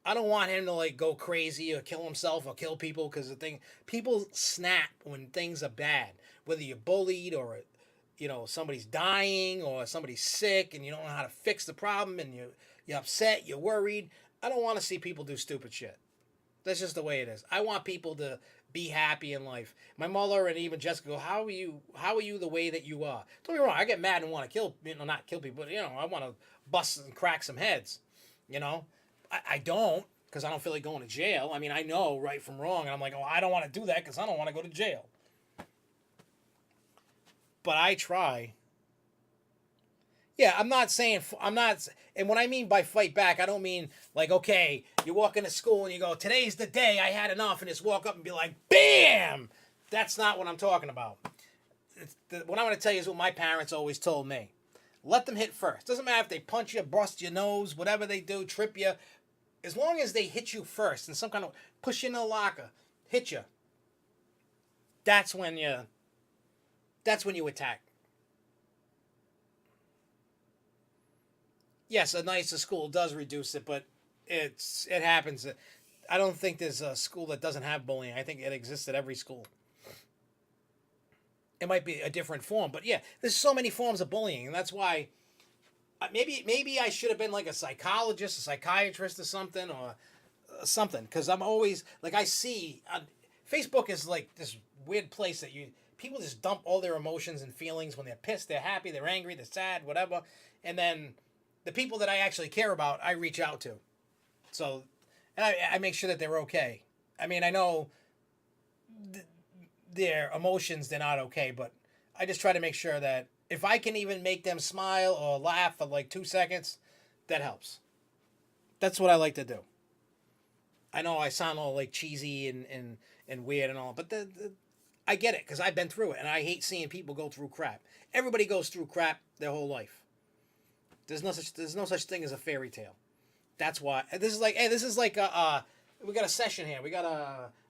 I don't want him to like go crazy or kill himself or kill people because the thing people snap when things are bad. Whether you're bullied or somebody's dying or somebody's sick and you don't know how to fix the problem and you're upset, you're worried. I don't want to see people do stupid shit. That's just the way it is. I want people to be happy in life. My mother and even Jessica go, "How are you? How are you the way that you are?" Don't get me wrong. I get mad and want to kill, not kill people, but I want to bust and crack some heads. You know, I don't because I don't feel like going to jail. I mean, I know right from wrong, and I'm like, oh, I don't want to do that because I don't want to go to jail. But I try. Yeah, I'm not, and when I mean by fight back, I don't mean like, okay, you walk into school and you go, today's the day, I had enough, and just walk up and be like, bam! That's not what I'm talking about. What I'm going to tell you is what my parents always told me. Let them hit first. Doesn't matter if they punch you, bust your nose, whatever they do, trip you. As long as they hit you first and some kind of push you in the locker, hit you. That's when you attack. Yes, a nicer school does reduce it, but it happens. I don't think there's a school that doesn't have bullying. I think it exists at every school. It might be a different form, but yeah, there's so many forms of bullying, and that's why maybe I should have been like a psychologist, a psychiatrist, or something, because I'm always like I see Facebook is like this weird place that people just dump all their emotions and feelings when they're pissed, they're happy, they're angry, they're sad, whatever, and then the people that I actually care about, I reach out to. So, and I make sure that they're okay. I mean, I know their emotions, they're not okay, but I just try to make sure that if I can even make them smile or laugh for like 2 seconds, that helps. That's what I like to do. I know I sound all like cheesy and weird and all, but I get it because I've been through it, and I hate seeing people go through crap. Everybody goes through crap their whole life. There's no such thing as a fairy tale. That's why this is like we got a session here.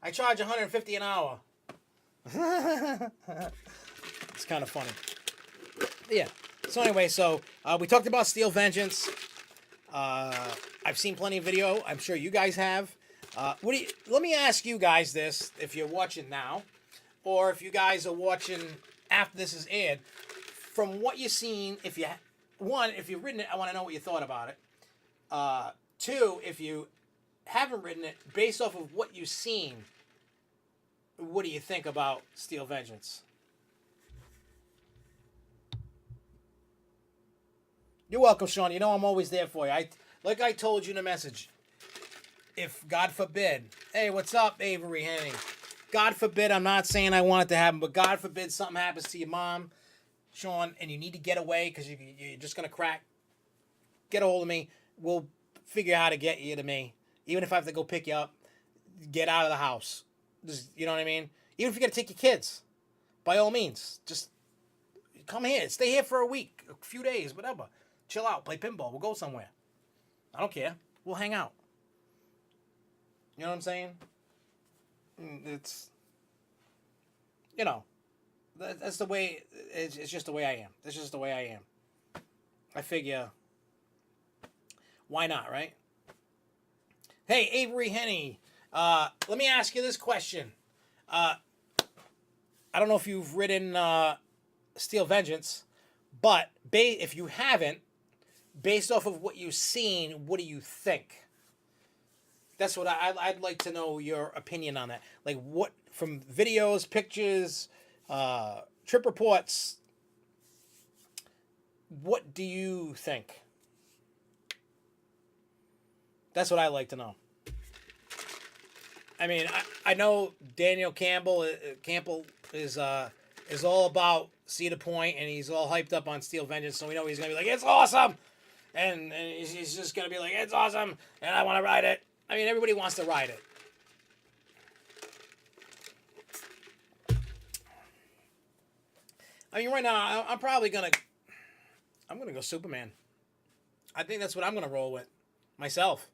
I charge $150 an hour. It's kind of funny. Yeah. So anyway, we talked about Steel Vengeance. I've seen plenty of video. I'm sure you guys have. Let me ask you guys this: if you're watching now, or if you guys are watching after this is aired, from what you've seen, if you've written it, I want to know what you thought about it. Two, if you haven't written it, based off of what you've seen, what do you think about Steel Vengeance? You're welcome, Sean. You know I'm always there for you. Like I told you in the message, if God forbid, hey, what's up, Avery Henning? God forbid, I'm not saying I want it to happen, but God forbid something happens to your mom, Sean, and you need to get away because you're just going to crack. Get a hold of me. We'll figure out how to get you to me. Even if I have to go pick you up, get out of the house. Just, you know what I mean? Even if you got to take your kids, by all means, just come here. Stay here for a week, a few days, whatever. Chill out, play pinball. We'll go somewhere. I don't care. We'll hang out. You know what I'm saying? It's, that's the way, it's just the way I am. That's just the way I am. I figure, why not, right? Hey, Avery Henny, let me ask you this question. I don't know if you've written Steel Vengeance, but if you haven't, based off of what you've seen, what do you think? That's what I'd like to know your opinion on that. Like what, from videos, pictures, trip reports, what do you think? That's what I like to know. I mean, I know Daniel Campbell is all about Cedar Point, and he's all hyped up on Steel Vengeance, so we know he's gonna be like, it's awesome, and he's just gonna be like, it's awesome, and I want to ride it. I mean, everybody wants to ride it. I mean, right now I'm gonna go Superman. I think that's what I'm gonna roll with myself.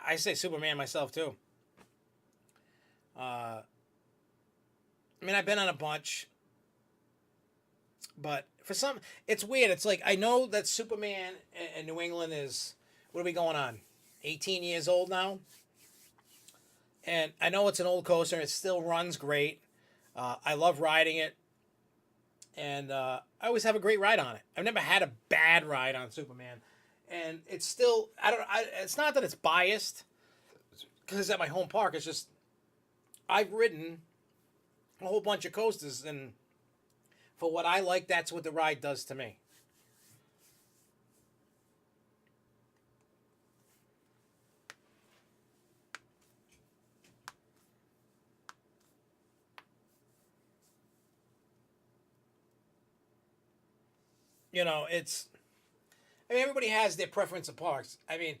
I say Superman myself too. I mean, I've been on a bunch, but for some, it's weird. It's like I know that Superman in New England is. What are we going on? 18 years old now. And I know it's an old coaster. It still runs great. I love riding it. And I always have a great ride on it. I've never had a bad ride on Superman. And it's still, it's not that it's biased because it's at my home park. It's just, I've ridden a whole bunch of coasters. And for what I like, that's what the ride does to me. You know, I mean, everybody has their preference of parks. I mean,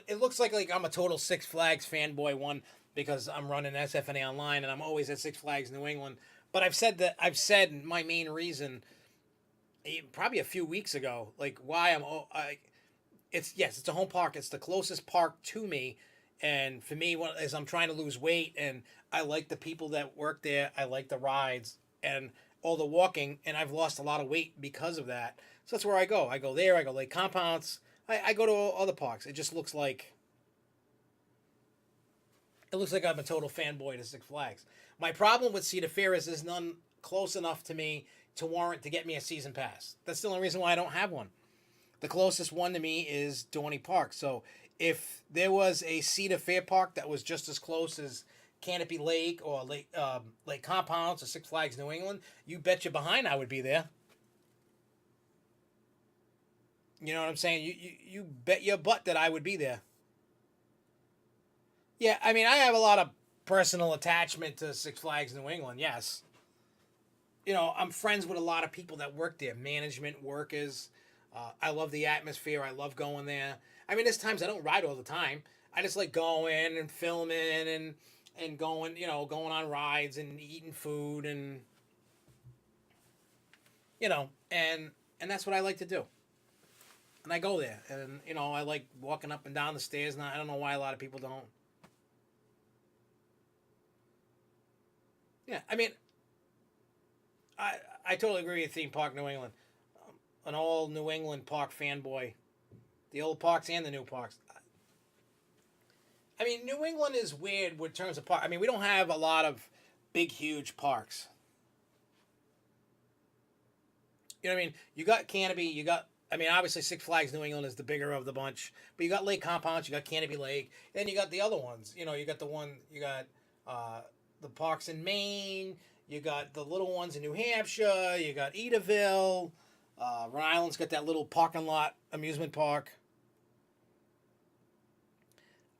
it looks like I'm a total Six Flags fanboy one because I'm running SFNEOnline and I'm always at Six Flags New England. But I've said my main reason probably a few weeks ago, like why it's yes, it's a home park. It's the closest park to me, and for me, as I'm trying to lose weight, and I like the people that work there. I like the rides and all the walking, and I've lost a lot of weight because of that. So that's where I go. I go there. I go Lake Compounce. I go to all other parks. It just looks like I'm a total fanboy to Six Flags. My problem with Cedar Fair is there's none close enough to me to warrant to get me a season pass. That's the only reason why I don't have one. The closest one to me is Dorney Park. So if there was a Cedar Fair park that was just as close as Canopy Lake or Lake Compounce or Six Flags New England, you bet your behind I would be there. You know what I'm saying? You bet your butt that I would be there. Yeah, I mean, I have a lot of personal attachment to Six Flags New England, yes. You know, I'm friends with a lot of people that work there, management, workers. I love the atmosphere. I love going there. I mean, there's times I don't ride all the time. I just like going and filming and going, going on rides and eating food and and that's what I like to do. And I go there, and I like walking up and down the stairs. And I don't know why a lot of people don't. Yeah, I mean, I totally agree with Theme Park New England. An all New England park fanboy, the old parks and the new parks. I mean, New England is weird with terms of park. I mean, we don't have a lot of big, huge parks. You know what I mean? You got Canopy, you got. I mean, obviously Six Flags New England is the bigger of the bunch, but you got Lake Compounce, you got Canopy Lake, then you got the other ones. You got the parks in Maine, you got the little ones in New Hampshire, you got Edaville. Rhode Island's got that little parking lot amusement park.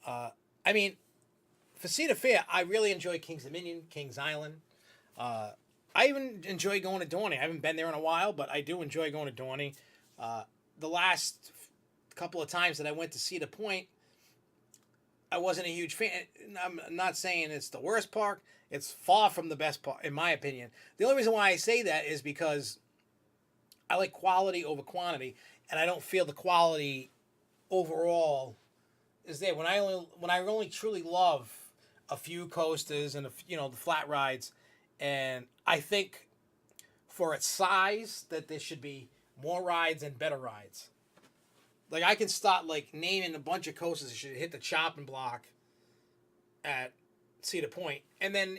I mean, for Cedar Fair, I really enjoy Kings Dominion, Kings Island. I even enjoy going to Dorney. I haven't been there in a while, but I do enjoy going to Dorney. The last couple of times that I went to Cedar Point, I wasn't a huge fan. I'm not saying it's the worst park. It's far from the best park, in my opinion. The only reason why I say that is because I like quality over quantity, and I don't feel the quality overall is there. When I only truly love a few coasters and the flat rides, and I think for its size that there should be more rides and better rides. Like I can start like naming a bunch of coasters that should hit the chopping block at Cedar Point, and then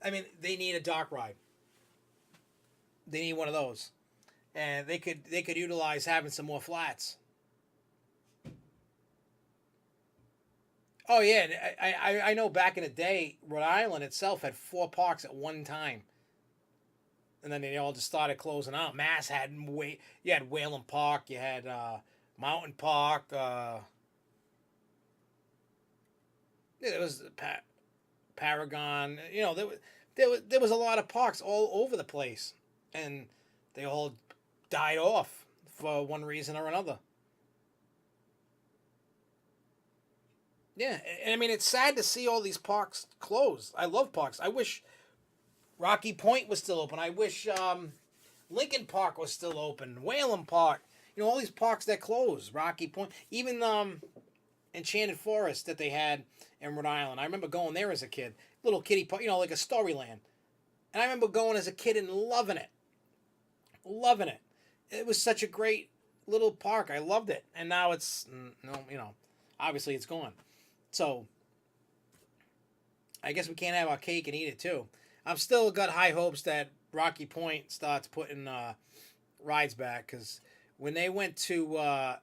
I mean they need a dark ride. They need one of those, and they could utilize having some more flats. Oh yeah, I know back in the day, Rhode Island itself had 4 parks at one time, and then they all just started closing out. Mass had you had Whalen Park, you had Mountain Park. There was Paragon. There was a lot of parks all over the place, and they all died off for one reason or another. Yeah, and I mean it's sad to see all these parks close. I love parks. I wish Rocky Point was still open. I wish Lincoln Park was still open. Whalen Park. All these parks that closed. Rocky Point. Even Enchanted Forest that they had in Rhode Island. I remember going there as a kid. Little kiddie park, like a Storyland. And I remember going as a kid and loving it. Loving it. It was such a great little park. I loved it. And now it's, Obviously, it's gone. So I guess we can't have our cake and eat it too. I've still got high hopes that Rocky Point starts putting rides back, because when they went to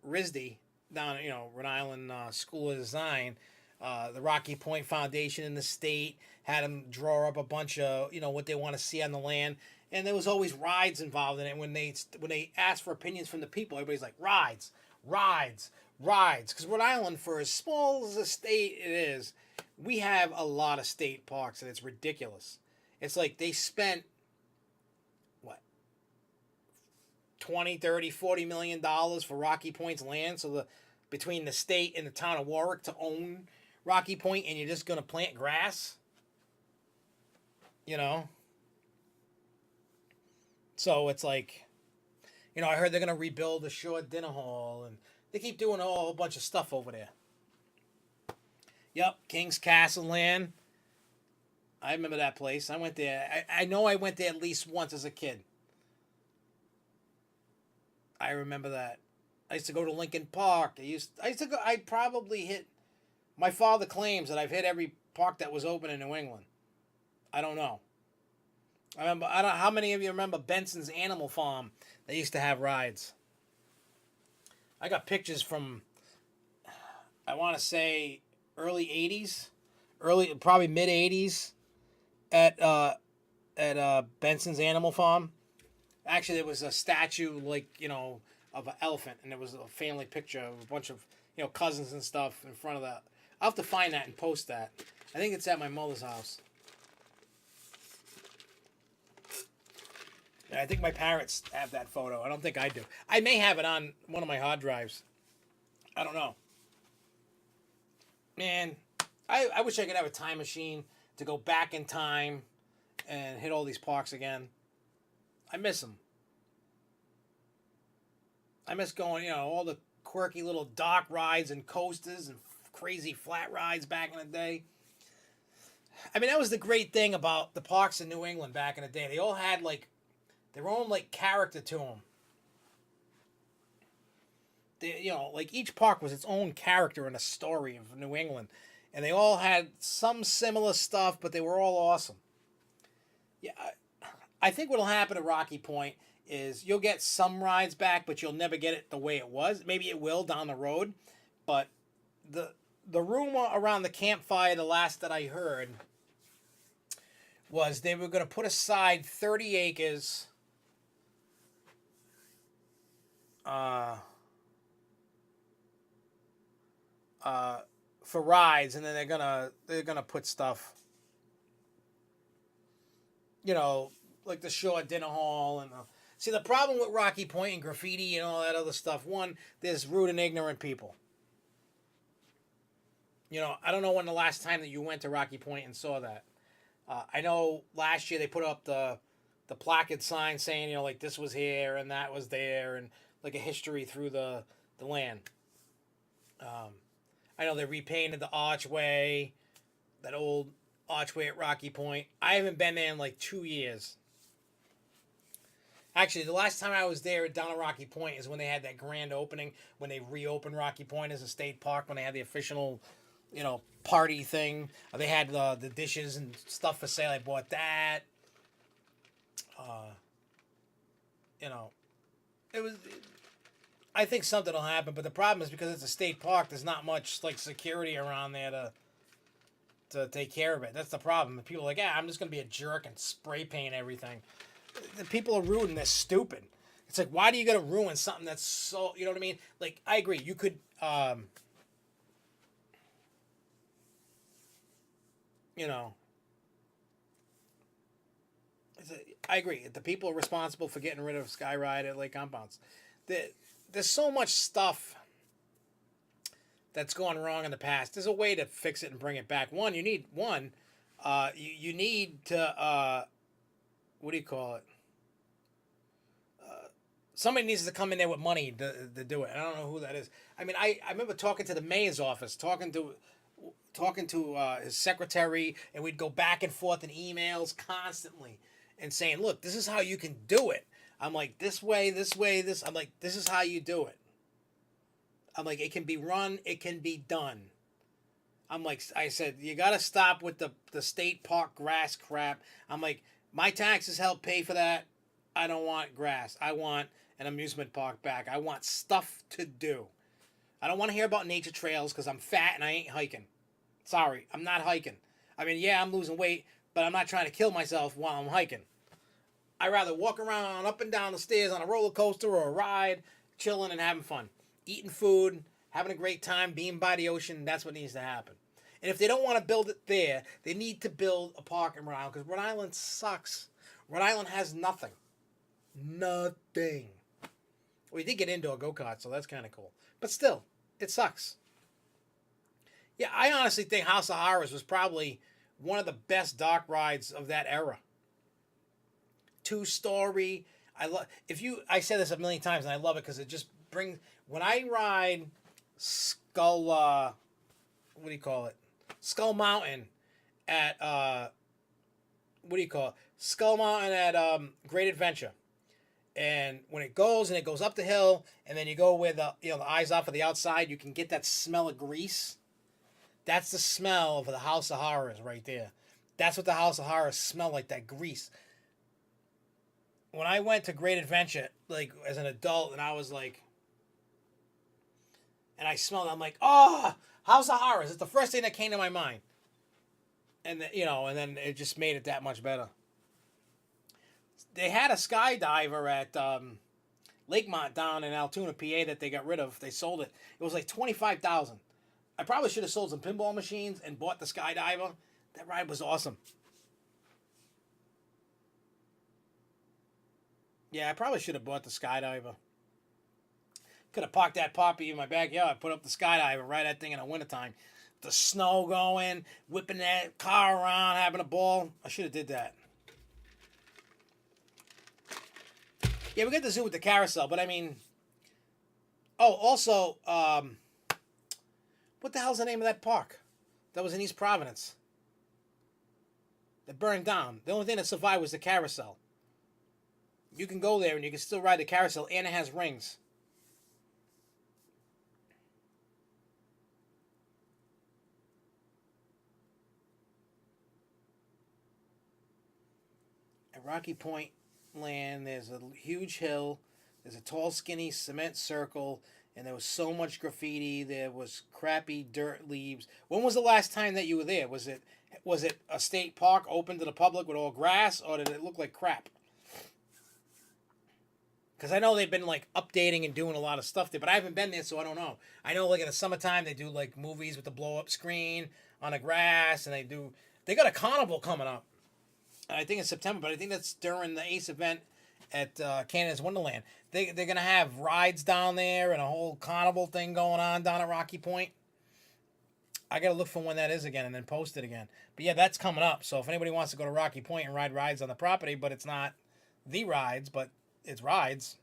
RISD down, Rhode Island School of Design, the Rocky Point Foundation in the state had them draw up a bunch of what they want to see on the land, and there was always rides involved in it. When they asked for opinions from the people, everybody's like rides, rides, rides, because Rhode Island, for as small as a state it is, we have a lot of state parks, and it's ridiculous. It's like they spent what 20, 30, 40 million dollars for Rocky Point's land, so between the state and the town of Warwick to own Rocky Point, and you're just gonna plant grass, So it's like, I heard they're gonna rebuild the Shore Dinner Hall, and they keep doing a whole bunch of stuff over there. Yep, King's Castle land. I remember that place. I went there. I know I went there at least once as a kid. I remember that. I used to go to Lincoln Park. I used to go. I probably hit. My father claims that I've hit every park that was open in New England. I don't know. I don't know how many of you remember Benson's Animal Farm. They used to have rides. I got pictures from, I want to say, early 80s, probably mid 80s at Benson's Animal Farm. Actually, there was a statue of an elephant, and there was a family picture of a bunch of cousins and stuff in front of that. I'll have to find that and post that. I think it's at my mother's house. Yeah, I think my parents have that photo. I don't think I do. I may have it on one of my hard drives. I don't know. Man, I wish I could have a time machine to go back in time and hit all these parks again. I miss them. I miss going, all the quirky little dock rides and coasters and crazy flat rides back in the day. I mean, that was the great thing about the parks in New England back in the day. They all had their own character to them. Each park was its own character in a story of New England, and they all had some similar stuff, but they were all awesome. Yeah, I think what'll happen at Rocky Point is you'll get some rides back, but you'll never get it the way it was. Maybe it will down the road, but the rumor around the campfire, the last that I heard, was they were going to put aside 30 acres for rides, and then they're gonna put stuff, like the Shore Dinner Hall and see, the problem with Rocky Point and graffiti and all that other stuff. One, there's rude and ignorant people. I don't know when the last time that you went to Rocky Point and saw that. I know last year they put up the placard sign saying this was here and that was there, and a history through the land. I know they repainted the archway, that old archway at Rocky Point. I haven't been there in 2 years. Actually, the last time I was there down at Rocky Point is when they had that grand opening, when they reopened Rocky Point as a state park, when they had the official, party thing. They had the dishes and stuff for sale. I bought that. It was. I think something will happen, but the problem is because it's a state park, there's not much security around there to take care of it. That's the problem. The people are like, I'm just gonna be a jerk and spray paint everything. The people are rude and they're stupid. It's like, why do you gotta ruin something that's so, you know what I mean? I agree. You could, I agree. The people are responsible for getting rid of Skyride at Lake Compounds. There's so much stuff that's gone wrong in the past. There's a way to fix it and bring it back. You need to what do you call it? Somebody needs to come in there with money to do it. I don't know who that is. I mean, I remember talking to the mayor's office, talking to his secretary, and we'd go back and forth in emails constantly and saying, look, this is how you can do it. I'm like, this way, this way, this. I'm like, this is how you do it. I'm like, it can be run, it can be done. I'm like, I said, you got to stop with the state park grass crap. I'm like, my taxes help pay for that. I don't want grass. I want an amusement park back. I want stuff to do. I don't want to hear about nature trails because I'm fat and I ain't hiking. Sorry, I'm not hiking. I mean, yeah, I'm losing weight, but I'm not trying to kill myself while I'm hiking. I'd rather walk around up and down the stairs on a roller coaster or a ride, chilling and having fun. Eating food, having a great time, being by the ocean. That's what needs to happen. And if they don't want to build it there, they need to build a park in Rhode Island because Rhode Island sucks. Rhode Island has nothing. Nothing. We did get indoor go-karts, so that's kind of cool. But still, it sucks. Yeah, I honestly think House of Horrors was probably one of the best dark rides of that era. 2-story. I said this a million times and I love it because it just brings, when I ride Skull, what do you call it? Skull Mountain at, what do you call it? Skull Mountain at Great Adventure. And when it goes up the hill and then you go where the eyes off of the outside, you can get that smell of grease. That's the smell of the House of Horrors right there. That's what the House of Horrors smell like, that grease. When I went to Great Adventure, like as an adult, and I was like, and I smelled it, I'm like, oh, House of Horrors. It's the first thing that came to my mind. And and then it just made it that much better. They had a skydiver at Lakemont down in Altoona, PA, that they got rid of. They sold it. It was like $25,000. I probably should have sold some pinball machines and bought the skydiver. That ride was awesome. Yeah, I probably should have bought the skydiver. Could have parked that puppy in my backyard, put up the skydiver, ride that thing in the wintertime. The snow going, whipping that car around, having a ball. I should have did that. Yeah, we got the zoo with the carousel, but I mean... Oh, also, what the hell's the name of that park that was in East Providence? That burned down. The only thing that survived was the carousel. You can go there and you can still ride the carousel, and it has rings. At Rocky Point Land, there's a huge hill. There's a tall, skinny cement circle, and there was so much graffiti. There was crappy dirt leaves. When was the last time that you were there? Was it a state park open to the public with all grass, or did it look like crap? Because I know they've been like updating and doing a lot of stuff there, but I haven't been there, so I don't know. I know like in the summertime they do like movies with the blow up screen on the grass, and they got a carnival coming up. I think in September, but I think that's during the Ace event at Canada's Wonderland. They're gonna have rides down there and a whole carnival thing going on down at Rocky Point. I gotta look for when that is again and then post it again. But yeah, that's coming up. So if anybody wants to go to Rocky Point and ride rides on the property, but it's not the rides, but it's rides.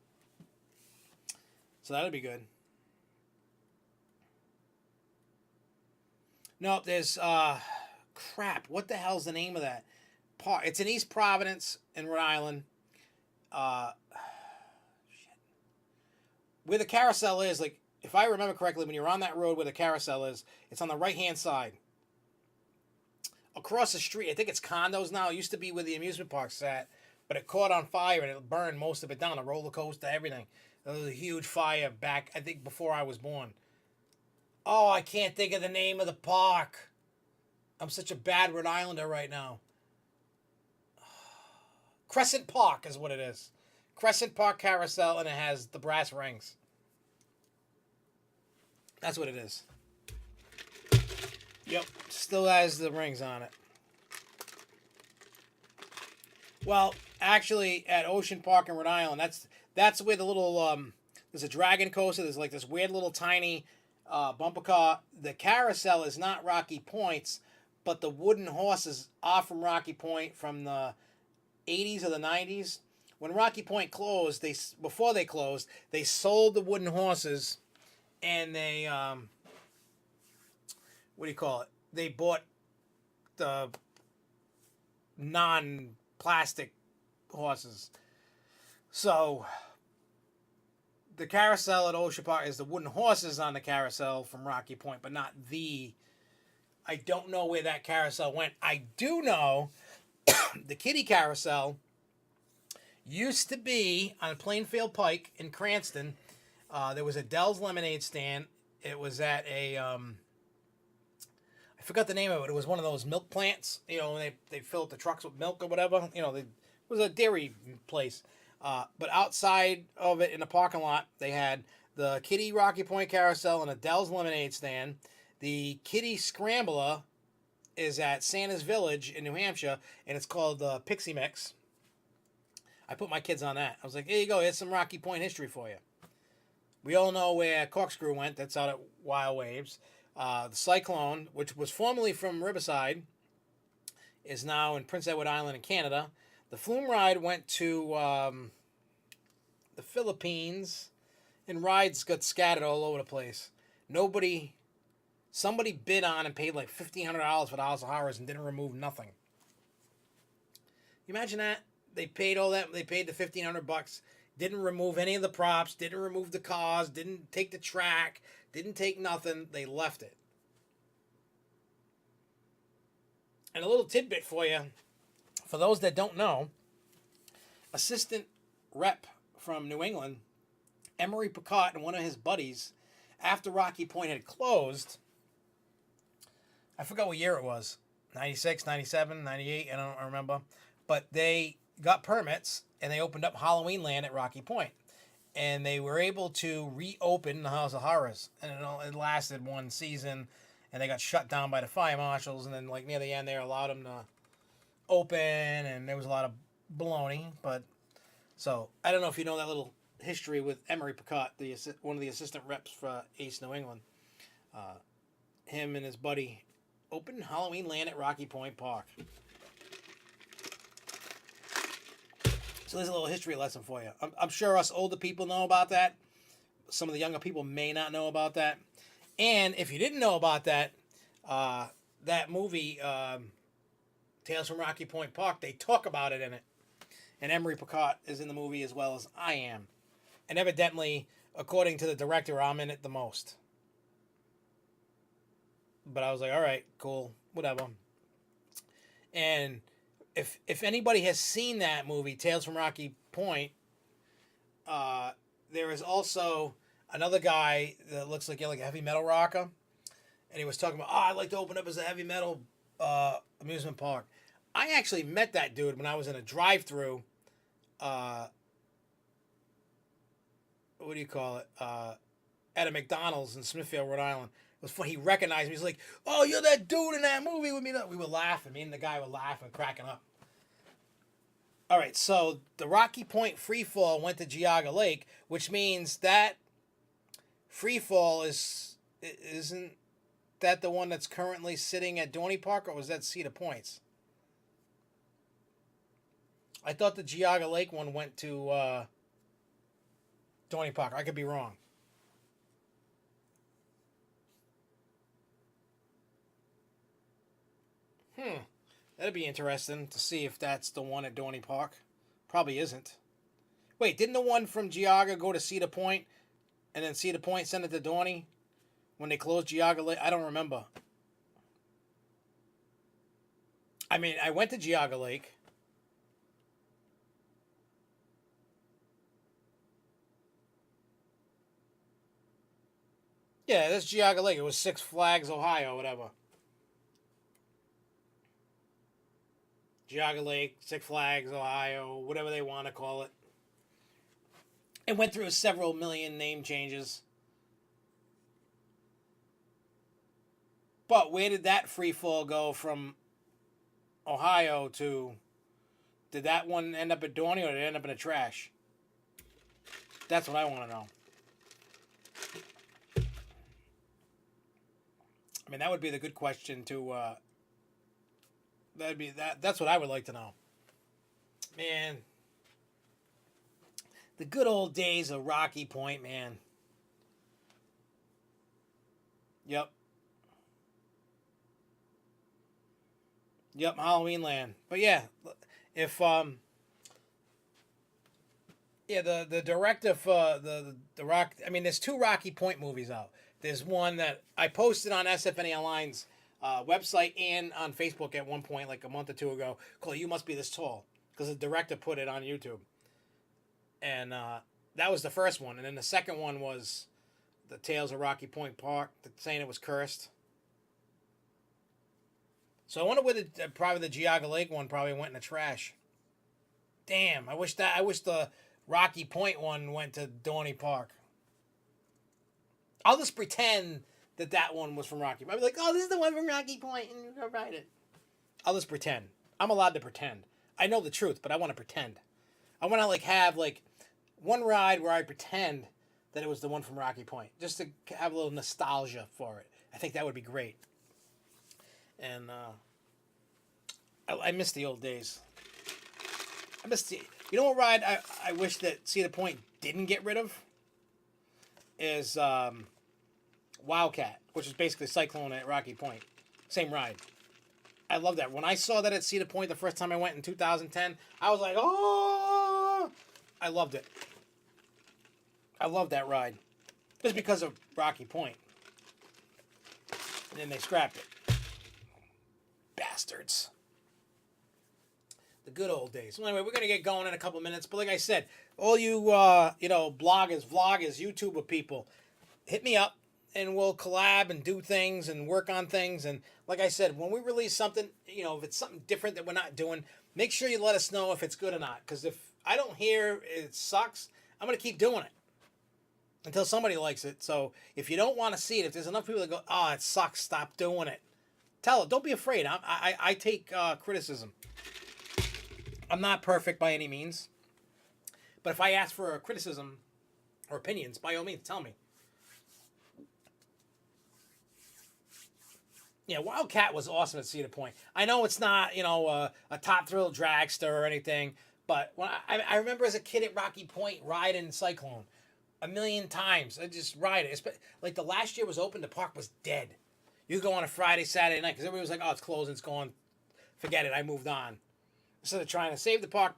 So that'll be good. No, there's crap. What the hell's the name of that park? It's in East Providence in Rhode Island. Shit. Where the carousel is, like if I remember correctly, when you're on that road where the carousel is, it's on the right hand side. Across the street, I think it's condos now. It used to be where the amusement park sat, but it caught on fire and it burned most of it down. The roller coaster, everything. There was a huge fire back, I think, before I was born. Oh, I can't think of the name of the park. I'm such a bad Rhode Islander right now. Crescent Park is what it is. Crescent Park Carousel, and it has the brass rings. That's what it is. Yep, still has the rings on it. Well, actually, at Ocean Park in Rhode Island, that's where the little there's a dragon coaster. There's like this weird little tiny bumper car. The carousel is not Rocky Point's, but the wooden horses are from Rocky Point from the 80s or the 90s. When Rocky Point closed, before they closed, they sold the wooden horses, and they what do you call it? They bought the non-plastic horses. So the carousel at Ocean Park is the wooden horses on the carousel from Rocky Point, but not the. I don't know where that carousel went. I do know the kiddie carousel used to be on Plainfield Pike in Cranston. There was a Dell's lemonade stand. It was at a I forgot the name of it. It was one of those milk plants. You know, when they fill up the trucks with milk or whatever. You know, it was a dairy place. But outside of it in the parking lot, they had the Kiddie Rocky Point Carousel and a Dell's lemonade stand. The Kiddie Scrambler is at Santa's Village in New Hampshire, and it's called the Pixie Mix. I put my kids on that. I was like, here you go. Here's some Rocky Point history for you. We all know where Corkscrew went. That's out at Wild Waves. The Cyclone, which was formerly from Riverside, is now in Prince Edward Island in Canada. The Flume Ride went to the Philippines, and rides got scattered all over the place. Somebody bid on and paid like $1,500 for the House of Horrors and didn't remove nothing. You imagine that? They paid all that. They paid the $1,500. Didn't remove any of the props. Didn't remove the cars. Didn't take the track. Didn't take nothing. They left it. And a little tidbit for you, for those that don't know, assistant rep from New England, Emery Picot and one of his buddies, after Rocky Point had closed, I forgot what year it was, 96, 97, 98, I don't remember, but they got permits and they opened up Halloween Land at Rocky Point. And they were able to reopen the House of Horrors. And it lasted one season, and they got shut down by the fire marshals, and then like near the end they allowed them to open, and there was a lot of baloney. But so I don't know if you know that little history with Emery Picot, one of the assistant reps for East New England. Him and his buddy opened Halloween Land at Rocky Point Park. So there's a little history lesson for you. I'm sure us older people know about that. Some of the younger people may not know about that. And if you didn't know about that, that movie, Tales from Rocky Point Park, they talk about it in it. And Emery Picot is in the movie as well as I am. And evidently, according to the director, I'm in it the most. But I was like, all right, cool, whatever. And if anybody has seen that movie, Tales from Rocky Point, there is also another guy that looks like a heavy metal rocker, and he was talking about, I'd like to open up as a heavy metal amusement park. I actually met that dude when I was in a drive-through. What do you call it? At a McDonald's in Smithfield, Rhode Island. It was funny. He recognized me. He's like, "Oh, you're that dude in that movie with me." We were laughing. Me and the guy were laughing, cracking up. All right, so the Rocky Point Freefall went to Geauga Lake, which means that Freefall isn't that the one that's currently sitting at Dorney Park, or was that Cedar Points? I thought the Geauga Lake one went to Dorney Park. I could be wrong. That'd be interesting to see if that's the one at Dorney Park. Probably isn't. Wait, didn't the one from Geauga go to Cedar Point, and then Cedar Point sent it to Dorney when they closed Geauga Lake? I don't remember. I mean, I went to Geauga Lake. Yeah, that's Geauga Lake. It was Six Flags, Ohio, whatever. Geauga Lake, Six Flags, Ohio, whatever they want to call it. It went through several million name changes. But where did that free fall go from Ohio to... Did that one end up at Dorney, or did it end up in the trash? That's what I want to know. I mean, that would be the good question to... That's what I would like to know. Man. The good old days of Rocky Point, man. Yep. Halloween Land. But yeah, if Yeah, the director for the Rock. I mean, there's two Rocky Point movies out. There's one that I posted on SFNEOnline's website and on Facebook at one point, like a month or two ago, called "You Must Be This Tall," because the director put it on YouTube, and that was the first one. And then the second one was the Tales of Rocky Point Park, saying it was cursed. So I wonder where probably the Geauga Lake one probably went in the trash. Damn, I wish the Rocky Point one went to Dorney Park. I'll just pretend that one was from Rocky. I'll be like, oh, this is the one from Rocky Point, and you'll write it. I'll just pretend. I'm allowed to pretend. I know the truth, but I want to pretend. I want to like have like one ride where I pretend that it was the one from Rocky Point, just to have a little nostalgia for it. I think that would be great. And I miss the old days. I miss the. You know what ride I wish that Cedar Point didn't get rid of is Wildcat, which is basically Cyclone at Rocky Point. Same ride. I love that. When I saw that at Cedar Point the first time I went in 2010, I was like, oh! I loved it. I love that ride. Just because of Rocky Point. And then they scrapped it. Bastards. The good old days. Well, anyway, we're going to get going in a couple minutes. But like I said, all you, bloggers, vloggers, YouTuber people, hit me up. And we'll collab and do things and work on things. And like I said, when we release something, if it's something different that we're not doing, make sure you let us know if it's good or not. Because if I don't hear it sucks, I'm going to keep doing it until somebody likes it. So if you don't want to see it, if there's enough people that go, oh, it sucks, stop doing it. Tell it. Don't be afraid. I take criticism. I'm not perfect by any means. But if I ask for a criticism or opinions, by all means, tell me. Yeah, Wildcat was awesome at Cedar Point. I know it's not, a top thrill dragster or anything, but when I remember as a kid at Rocky Point riding Cyclone a million times. I just ride it. Like the last year was open, the park was dead. You go on a Friday, Saturday night, because everybody was like, oh, it's closed, it's gone. Forget it, I moved on. Instead of trying to save the park,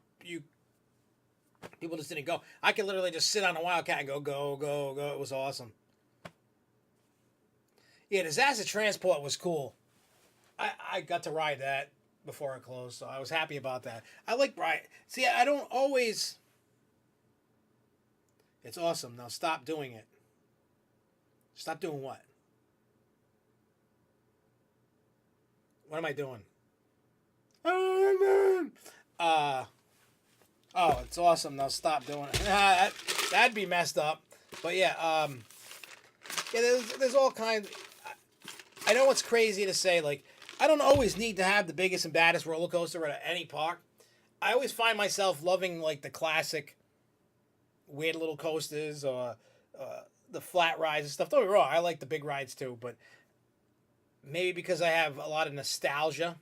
people just didn't go. I could literally just sit on a Wildcat and go, go, go, go. It was awesome. Yeah, Disaster Transport was cool. I got to ride that before it closed, so I was happy about that. I like ride. See, I don't always. It's awesome. Now stop doing it. Stop doing what? What am I doing? Oh, it's awesome. Now stop doing it. That'd be messed up. But yeah, there's all kinds. I know it's crazy to say, like, I don't always need to have the biggest and baddest roller coaster at any park. I always find myself loving, like, the classic weird little coasters or the flat rides and stuff. Don't get me wrong, I like the big rides too, but maybe because I have a lot of nostalgia,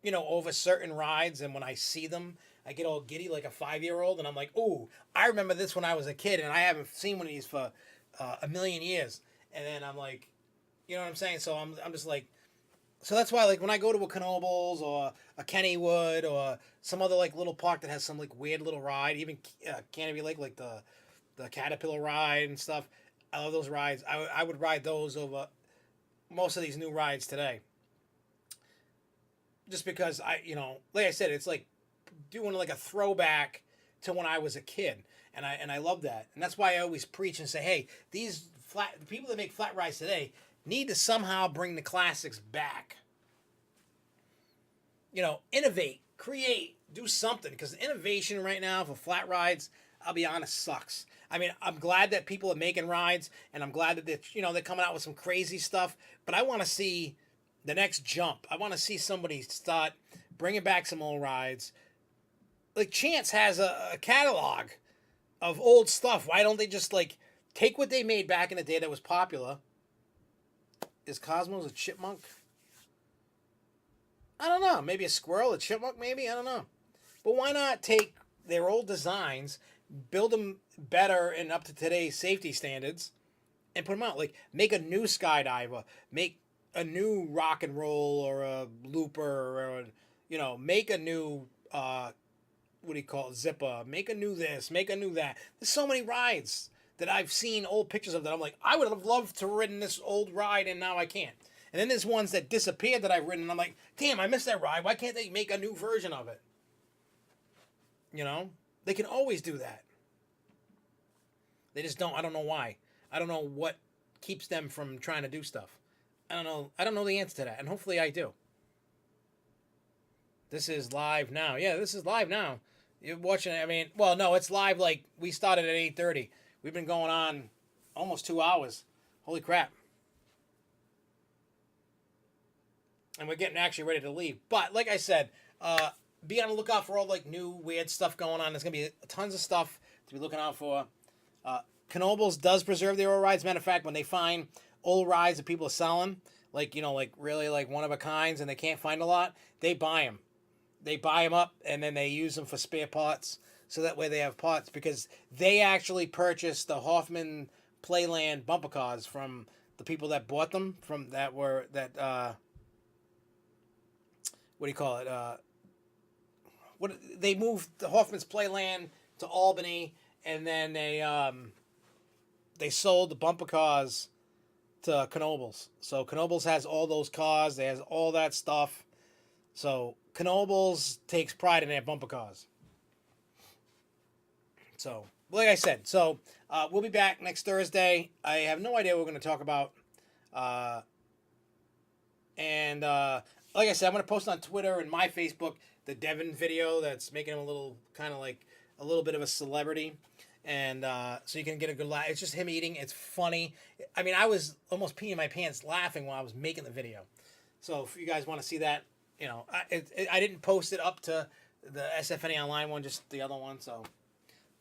over certain rides, and when I see them, I get all giddy like a 5-year-old, and I'm like, ooh, I remember this when I was a kid, and I haven't seen one of these for a million years. And then I'm like, you know what I'm saying? So I'm just like, so that's why, like, when I go to a Knoebels or a Kennywood or some other, like, little park that has some, like, weird little ride, even Canopy Lake, like the Caterpillar ride and stuff, I love those rides. I would ride those over most of these new rides today. Just because like I said, it's like doing like a throwback to when I was a kid. And I love that. And that's why I always preach and say, hey, the people that make flat rides today need to somehow bring the classics back. Innovate, create, do something. Because innovation right now for flat rides, I'll be honest, sucks. I mean, I'm glad that people are making rides, and I'm glad that they're coming out with some crazy stuff. But I want to see the next jump. I want to see somebody start bringing back some old rides. Like Chance has a catalog of old stuff. Why don't they just like take what they made back in the day that was popular? Is Cosmos a chipmunk? I don't know. Maybe a squirrel, a chipmunk, maybe? I don't know. But why not take their old designs, build them better and up to today's safety standards, and put them out? Like, make a new skydiver, make a new rock and roll or a looper, or, make a new what do you call it, zipper, make a new this, make a new that. There's so many rides that I've seen old pictures of that I'm like, I would have loved to have ridden this old ride and now I can't. And then there's ones that disappeared that I've ridden and I'm like, damn, I missed that ride. Why can't they make a new version of it? You know? They can always do that. They just don't. I don't know why. I don't know what keeps them from trying to do stuff. I don't know. I don't know the answer to that, and hopefully I do. This is live now. Yeah, this is live now. You're watching it. I mean, well, no, it's live. Like we started at 8:30. We've been going on almost 2 hours. Holy crap! And we're getting actually ready to leave. But like I said, be on the lookout for all like new weird stuff going on. There's gonna be tons of stuff to be looking out for. Knoebels does preserve their old rides. Matter of fact, when they find old rides that people are selling, like, you know, like really like one of a kinds and they can't find a lot, they buy them. They buy them up and then they use them for spare parts. So that way they have parts, because they actually purchased the Hoffman Playland bumper cars from the people that bought them from what do you call it? They moved the Hoffman's Playland to Albany, and then they sold the bumper cars to Knoebels. So Knoebels has all those cars. They has all that stuff. So Knoebels takes pride in their bumper cars. So, like I said, so we'll be back next Thursday. I have no idea what we're going to talk about. Like I said, I'm going to post on Twitter and my Facebook the Devin video that's making him a little, kind of like a little bit of a celebrity. And so you can get a good laugh. It's just him eating. It's funny. I mean, I was almost peeing my pants laughing while I was making the video. So if you guys want to see that, you know, I didn't post it up to the SFNEOnline one, just the other one. So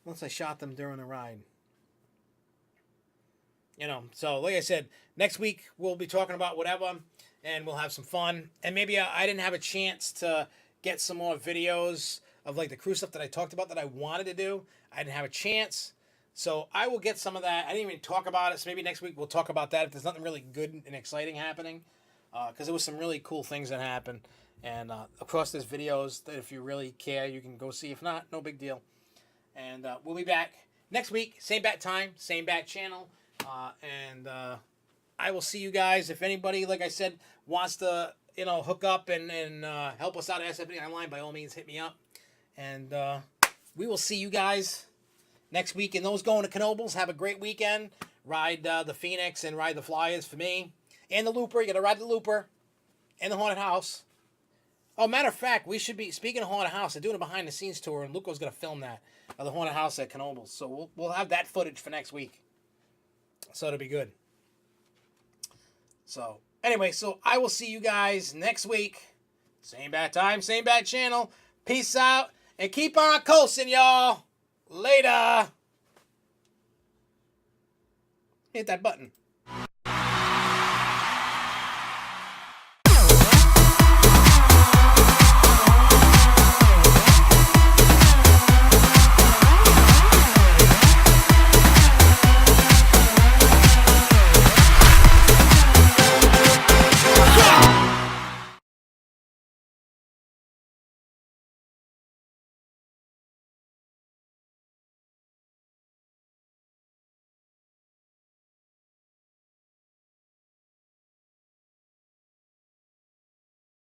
once I shot them during the ride. You know, so like I said, next week we'll be talking about whatever, and we'll have some fun. And maybe I didn't have a chance to get some more videos of like the cruise stuff that I talked about that I wanted to do. I didn't have a chance. So I will get some of that. I didn't even talk about it. So maybe next week we'll talk about that if there's nothing really good and exciting happening. Because there was some really cool things that happened. And of course there's videos that if you really care, you can go see. If not, no big deal. And we'll be back next week. Same bat time, same bat channel. I will see you guys. If anybody, like I said, wants to, you know, hook up and help us out at SFNEOnline, by all means, hit me up. And we will see you guys next week. And those going to Knoebels, have a great weekend. Ride the Phoenix and ride the Flyers for me. And the Looper. You got to ride the Looper. And the Haunted House. Oh, matter of fact, we should be, speaking of Haunted House, they're doing a behind-the-scenes tour, and Luco's going to film that, of the Haunted House at Knoebels. So we'll have that footage for next week. So it'll be good. So, anyway, so I will see you guys next week. Same bat time, same bat channel. Peace out, and keep on coasting, y'all. Later. Hit that button.